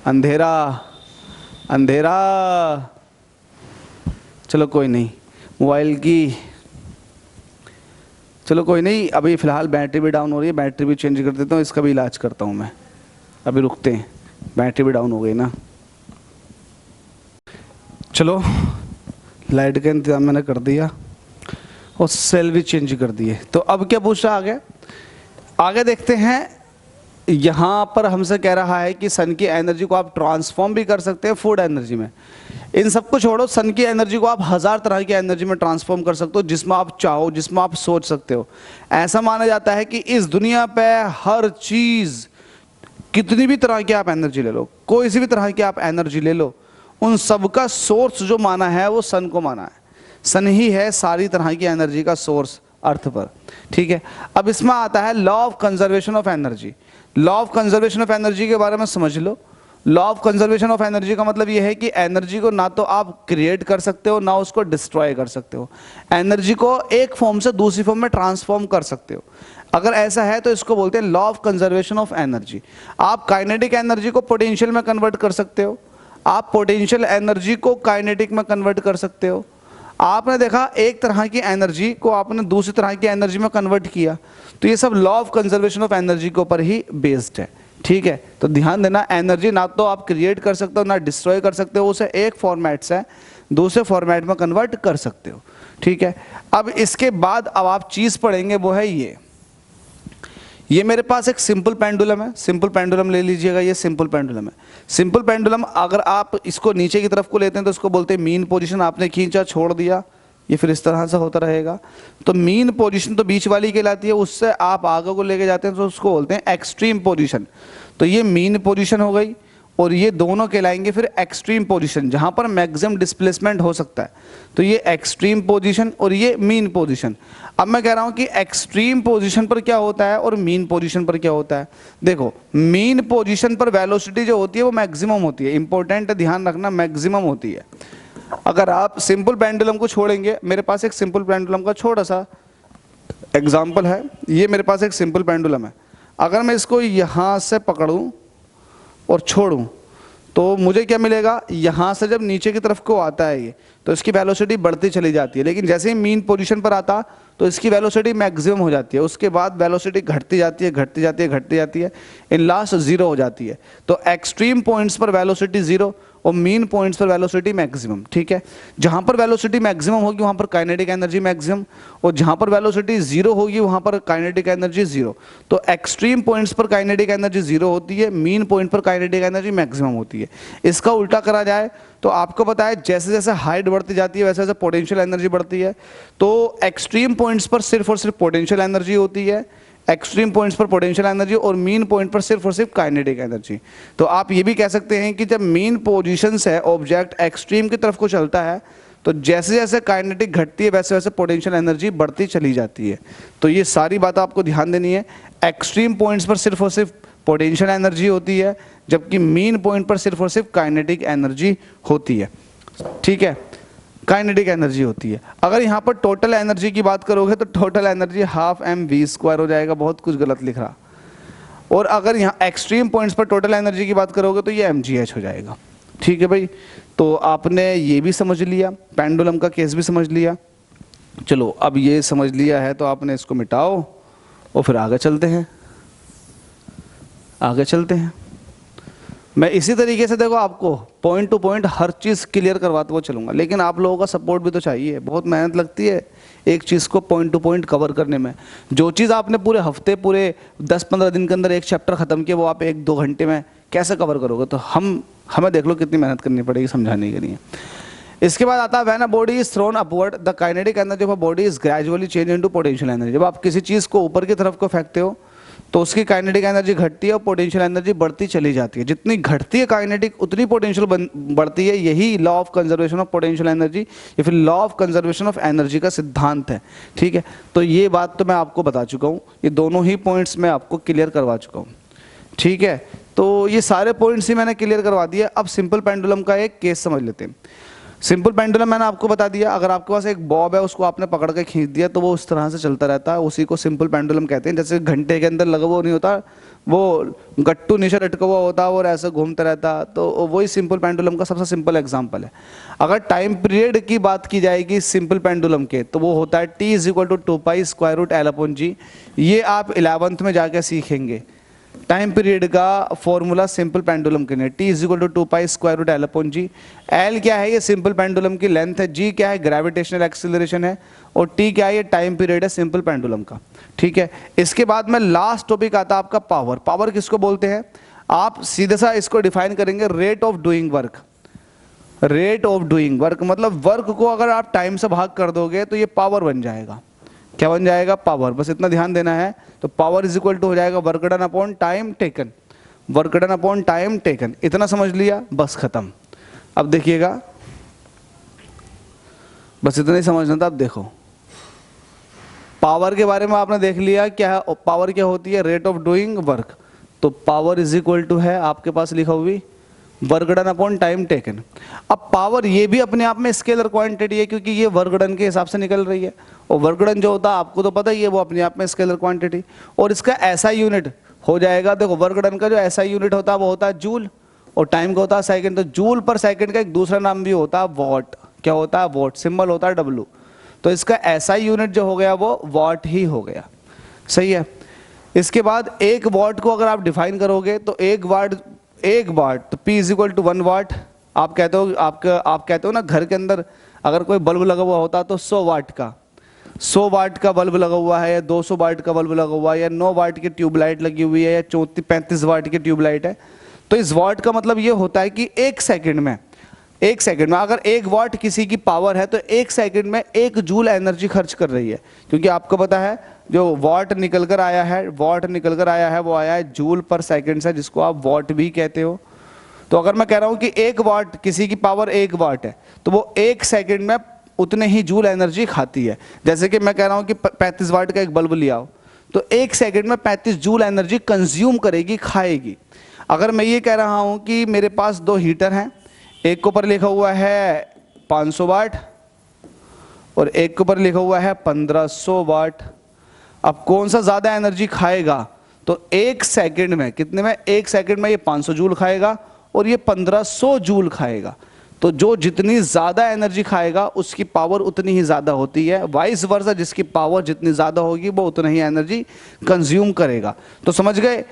अंधेरा अंधेरा। चलो कोई नहीं, मोबाइल की, चलो कोई नहीं, अभी फ़िलहाल बैटरी भी डाउन हो रही है, बैटरी भी चेंज कर देता हूँ, इसका भी इलाज करता हूँ मैं। अभी रुकते हैं, बैटरी भी डाउन हो गई ना। चलो, लाइट का इंतज़ाम मैंने कर दिया और सेल भी चेंज कर दिए। तो अब क्या पूछ रहा आगे, आगे देखते हैं। यहाँ पर हमसे कह रहा है कि सन की एनर्जी को आप ट्रांसफॉर्म भी कर सकते हैं फूड एनर्जी में। इन सबको छोड़ो, सन की एनर्जी को आप 1000 तरह की एनर्जी में ट्रांसफॉर्म कर सकते हो, जिसमें आप चाहो, जिसमें आप सोच सकते हो। ऐसा माना जाता है कि इस दुनिया पे हर चीज़, कितनी भी तरह की आप एनर्जी ले लो, कोई सी भी तरह की आप एनर्जी ले लो, उन सब का सोर्स जो माना है वो सन को माना है। सन ही है सारी तरह की एनर्जी का सोर्स अर्थ पर, ठीक है। अब इसमें आता है law of conservation of energy. Law of conservation of energy के बारे में समझ लो। Law of conservation of energy का मतलब यह है कि एनर्जी को ना तो आप क्रिएट कर सकते हो, ना उसको डिस्ट्रॉय कर सकते हो। एनर्जी को एक फॉर्म से दूसरी फॉर्म में ट्रांसफॉर्म कर सकते हो। अगर ऐसा है तो इसको बोलते हैं law of conservation of energy. आप काइनेटिक एनर्जी को पोटेंशियल में कन्वर्ट कर सकते हो, आप पोटेंशियल एनर्जी को काइनेटिक में कन्वर्ट कर सकते हो। आपने देखा एक तरह की एनर्जी को आपने दूसरी तरह की एनर्जी में कन्वर्ट किया, तो ये सब law of conservation of energy के ऊपर ही बेस्ड है, ठीक है। तो ध्यान देना, एनर्जी ना तो आप क्रिएट कर सकते हो ना डिस्ट्रॉय कर सकते हो, उसे एक फॉर्मेट से दूसरे फॉर्मेट में कन्वर्ट कर सकते हो, ठीक है। अब इसके बाद अब आप चीज़ पढ़ेंगे वो है ये मेरे पास एक सिंपल पेंडुलम है। सिंपल पेंडुलम ले लीजिएगा, ये सिंपल पेंडुलम है। सिंपल पेंडुलम अगर आप इसको नीचे की तरफ को लेते हैं तो इसको बोलते हैं मीन पोजीशन। आपने खींचा, छोड़ दिया, ये फिर इस तरह से होता रहेगा। तो मीन पोजीशन तो बीच वाली कहलाती है, उससे आप आगे को लेके जाते हैं तो उसको बोलते हैं एक्सट्रीम पोजीशन। तो ये मीन पोजीशन हो गई, और ये दोनों कहलाएंगे फिर एक्सट्रीम पोजीशन, जहाँ पर मैक्सिमम डिस्प्लेसमेंट हो सकता है। तो ये एक्सट्रीम पोजीशन और ये मीन पोजीशन। अब मैं कह रहा हूँ कि एक्सट्रीम पोजीशन पर क्या होता है और मीन पोजीशन पर क्या होता है। देखो, मीन पोजीशन पर वेलोसिटी जो होती है वो मैक्सिमम होती है। इंपॉर्टेंट है, ध्यान रखना, मैक्सिमम होती है। अगर आप सिंपल पेंडुलम को छोड़ेंगे, मेरे पास एक सिंपल पेंडुलम का छोटा सा एग्जाम्पल है। ये मेरे पास एक सिंपल पेंडुलम है। अगर मैं इसको यहाँ से पकड़ूँ और छोड़ूं तो मुझे क्या मिलेगा, यहाँ से जब नीचे की तरफ को आता है ये, तो इसकी वेलोसिटी बढ़ती चली जाती है। लेकिन जैसे ही मीन पोजीशन पर आता तो इसकी वेलोसिटी मैक्सिमम हो जाती है। उसके बाद वेलोसिटी घटती जाती है, घटती जाती है, घटती जाती है, इन लास्ट जीरो हो जाती है। तो एक्सट्रीम पॉइंट्स पर वेलोसिटी जीरो और मीन पॉइंट्स पर वेलोसिटी मैक्सिमम, ठीक है। जहाँ पर वेलोसिटी मैक्सिमम होगी वहाँ पर काइनेटिक एनर्जी मैक्सिमम, और जहाँ पर वेलोसिटी जीरो होगी वहाँ पर काइनेटिक एनर्जी जीरो। तो एक्सट्रीम पॉइंट्स पर काइनेटिक एनर्जी जीरो होती है, मीन पॉइंट पर काइनेटिक एनर्जी मैक्सिमम होती है। इसका उल्टा करा जाए तो आपको पता है जैसे जैसे हाइट बढ़ती जाती है वैसे वैसे पोटेंशियल एनर्जी बढ़ती है। तो एक्सट्रीम पॉइंट्स पर सिर्फ और सिर्फ पोटेंशियल एनर्जी होती है, एक्सट्रीम पॉइंट्स पर पोटेंशियल एनर्जी, और मीन पॉइंट पर सिर्फ और सिर्फ काइनेटिक एनर्जी। तो आप ये भी कह सकते हैं कि जब मीन पोजीशन से ऑब्जेक्ट एक्सट्रीम की तरफ को चलता है तो जैसे जैसे काइनेटिक घटती है वैसे वैसे पोटेंशियल एनर्जी बढ़ती चली जाती है। तो ये सारी बात आपको ध्यान देनी है। एक्सट्रीम पॉइंट्स पर सिर्फ और सिर्फ पोटेंशियल एनर्जी होती है, जबकि मीन पॉइंट पर सिर्फ और सिर्फ काइनेटिक एनर्जी होती है। ठीक है, काइनेटिक एनर्जी होती है। अगर यहाँ पर टोटल एनर्जी की बात करोगे तो टोटल एनर्जी हाफ mv² हो जाएगा, बहुत कुछ गलत लिख रहा। और अगर यहाँ एक्सट्रीम पॉइंट्स पर टोटल एनर्जी की बात करोगे तो ये mgh हो जाएगा। ठीक है भाई, तो आपने ये भी समझ लिया, पेंडुलम का केस भी समझ लिया। चलो अब ये समझ लिया है तो आपने इसको मिटाओ और फिर आगे चलते हैं, आगे चलते हैं। मैं इसी तरीके से देखो आपको पॉइंट टू पॉइंट हर चीज़ क्लियर करवाते हुए चलूँगा, लेकिन आप लोगों का सपोर्ट भी तो चाहिए। बहुत मेहनत लगती है एक चीज़ को पॉइंट टू पॉइंट कवर करने में। जो चीज़ आपने पूरे हफ्ते, पूरे 10-15 दिन के अंदर एक चैप्टर ख़त्म किया, वो आप 1-2 घंटे में कैसे कवर करोगे? तो हमें देख लो कितनी मेहनत करनी पड़ेगी समझाने के लिए। इसके बाद आता है when a body is throne upward the kinetic energy of a body is gradually change into potential energy. जब आप किसी चीज़ को ऊपर की तरफ को फेंकते हो तो उसकी काइनेटिक एनर्जी घटती है और पोटेंशियल एनर्जी बढ़ती चली जाती है। जितनी घटती है काइनेटिक उतनी पोटेंशियल बढ़ती है। यही law of conservation of potential energy या फिर law of conservation of energy का सिद्धांत है। ठीक है, तो ये बात तो मैं आपको बता चुका हूँ, ये दोनों ही पॉइंट्स मैं आपको क्लियर करवा चुका हूँ। ठीक है, तो ये सारे पॉइंट्स ही मैंने क्लियर करवा दिए। अब सिंपल पेंडुलम का एक केस समझ लेते हैं। सिंपल पेंडुलम मैंने आपको बता दिया, अगर आपके पास एक बॉब है उसको आपने पकड़ के खींच दिया तो वो उस तरह से चलता रहता है, उसी को सिंपल पेंडुलम कहते हैं। जैसे घंटे के अंदर लगा हुआ नहीं होता, वो गट्टू नीचे लटका हुआ होता है और ऐसे घूमता रहता, तो वही सिंपल पेंडुलम का सबसे सिंपल एग्जांपल है। अगर टाइम पीरियड की बात की जाएगी सिंपल पेंडुलम के, तो वो होता है t = 2π√L/g। ये आप 11th में जाके सीखेंगे टाइम पीरियड का फॉर्मूला सिंपल पेंडुलम के लिए। t = 2π√L/g। L क्या है? ये सिंपल पेंडुलम की लेंथ है, g क्या है? ग्रेविटेशनल एक्सीलरेशन है, और t क्या है? ये टाइम पीरियड है सिंपल पेंडुलम का। ठीक है, इसके बाद में लास्ट टॉपिक आता है आपका पावर। पावर किसको बोलते हैं? आप सीधे सा इसको डिफाइन करेंगे rate of doing work. Rate of doing work मतलब वर्क को अगर आप टाइम से भाग कर दोगे तो ये पावर बन जाएगा। क्या बन जाएगा? पावर। बस इतना ध्यान देना है। तो पावर इज इक्वल टू हो जाएगा work done upon time taken. Work done upon time taken, इतना समझ लिया, बस खत्म। अब देखिएगा, बस इतना ही समझना था। अब देखो, पावर के बारे में आपने देख लिया क्या है। पावर क्या होती है? Rate of doing work. तो पावर इज इक्वल टू है आपके पास लिखा हुई work done upon time taken. अब पावर ये भी अपने आप में स्केलर क्वांटिटी है, क्योंकि ये वर्क डन के हिसाब से निकल रही है, और वर्क डन जो होता है आपको तो पता ही है, वो अपने आप में स्केलर क्वांटिटी। और इसका ऐसा यूनिट हो जाएगा, देखो वर्क डन का जो ऐसा यूनिट होता है वो होता है जूल, और टाइम का होता है सेकंड। तो जूल पर सेकंड का एक दूसरा नाम भी होता है वॉट। क्या होता है? वॉट। सिंबल होता है W। तो इसका ऐसा यूनिट जो हो गया वो वॉट ही हो गया। सही है। इसके बाद एक वॉट को अगर आप डिफाइन करोगे तो एक वाट तो P = 1 वाट। आप कहते हो ना, घर के अंदर अगर कोई बल्ब लगा हुआ होता तो 100 वाट का बल्ब लगा हुआ है, या 200 वाट का बल्ब लगा हुआ है, या 9 वाट की ट्यूबलाइट लगी हुई है, या 35 वाट की ट्यूबलाइट है। तो इस वाट का मतलब ये होता है कि एक सेकंड में अगर 1 वाट किसी की पावर है तो 1 सेकंड में 1 जूल एनर्जी खर्च कर रही है। क्योंकि आपको पता है जो वाट निकल कर आया है वो आया है जूल पर सेकंड से, जिसको आप वाट भी कहते हो। तो अगर मैं कह रहा हूं कि 1 वाट, किसी की पावर 1 वाट है, तो वो 1 सेकंड में उतने ही जूल एनर्जी खाती है। जैसे कि मैं कह रहा हूं कि 35 वाट का एक बल्ब लिया हो, तो 1 सेकंड में 35 जूल एनर्जी कंज्यूम करेगी, खाएगी। अगर मैं ये कह रहा हूं कि मेरे पास 2 हीटर हैं, एक के ऊपर लिखा हुआ है 500 वाट और एक के ऊपर लिखा हुआ है 1500 वाट, अब कौन सा ज़्यादा एनर्जी खाएगा? तो 1 सेकंड में कितने में? 1 सेकंड में ये 500 जूल खाएगा और ये 1500 जूल खाएगा। तो जो जितनी ज़्यादा एनर्जी खाएगा उसकी पावर उतनी ही ज़्यादा होती है। वाइस वर्सा, जिसकी पावर जितनी ज़्यादा होगी वो उतना ही एनर्जी कंज्यूम करेगा। तो समझ गए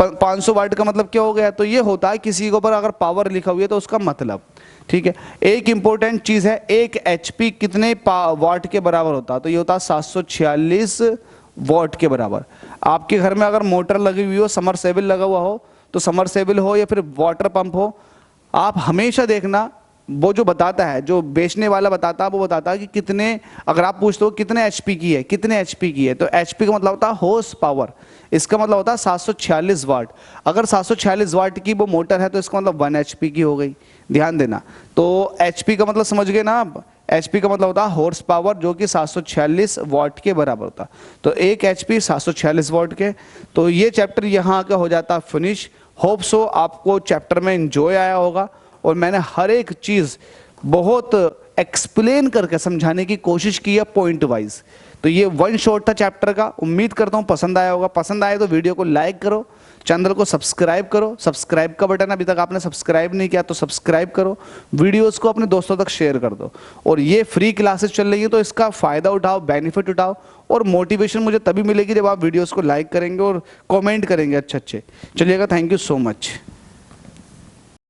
500 वाट का मतलब क्या हो गया? तो ये होता है किसी के ऊपर अगर पावर लिखा हुई है तो उसका मतलब। ठीक है, एक इंपॉर्टेंट चीज़ है, 1 HP कितने वाट के बराबर होता है? तो ये होता है 746 वाट के बराबर। आपके घर में अगर मोटर लगी हुई हो, समरसेबल लगा हुआ हो, तो समरसेबल हो या फिर वाटर पंप हो, आप हमेशा देखना वो जो बताता है, जो बेचने वाला बताता है, वो बताता है कि कितने, अगर आप पूछते हो कितने HP की है, कितने HP की है, तो HP का मतलब होता है हॉर्स पावर। इसका मतलब होता है 746 वाट। अगर 746 वाट की वो मोटर है तो इसका मतलब 1 HP की हो गई। ध्यान देना। तो HP का मतलब समझ गए ना आप? HP का मतलब होता है हॉर्स पावर, जो कि 746 वॉट के बराबर होता है। तो 1 HP 746 वॉट के। तो ये चैप्टर यहाँ का हो जाता फिनिश। होप सो आपको चैप्टर में एंजॉय आया होगा और मैंने हर एक चीज़ बहुत एक्सप्लेन करके समझाने की कोशिश की है पॉइंट वाइज। तो ये वन शॉट था चैप्टर का। उम्मीद करता हूँ पसंद आया होगा। पसंद आए तो वीडियो को लाइक करो, चैनल को सब्सक्राइब करो। सब्सक्राइब का बटन अभी तक आपने सब्सक्राइब नहीं किया तो सब्सक्राइब करो। वीडियोस को अपने दोस्तों तक शेयर कर दो। और ये फ्री क्लासेस चल रही है तो इसका फ़ायदा उठाओ, बेनिफिट उठाओ। और मोटिवेशन मुझे तभी मिलेगी जब आप वीडियोज़ को लाइक करेंगे और कॉमेंट करेंगे अच्छे अच्छे। चलिएगा, थैंक यू सो मच।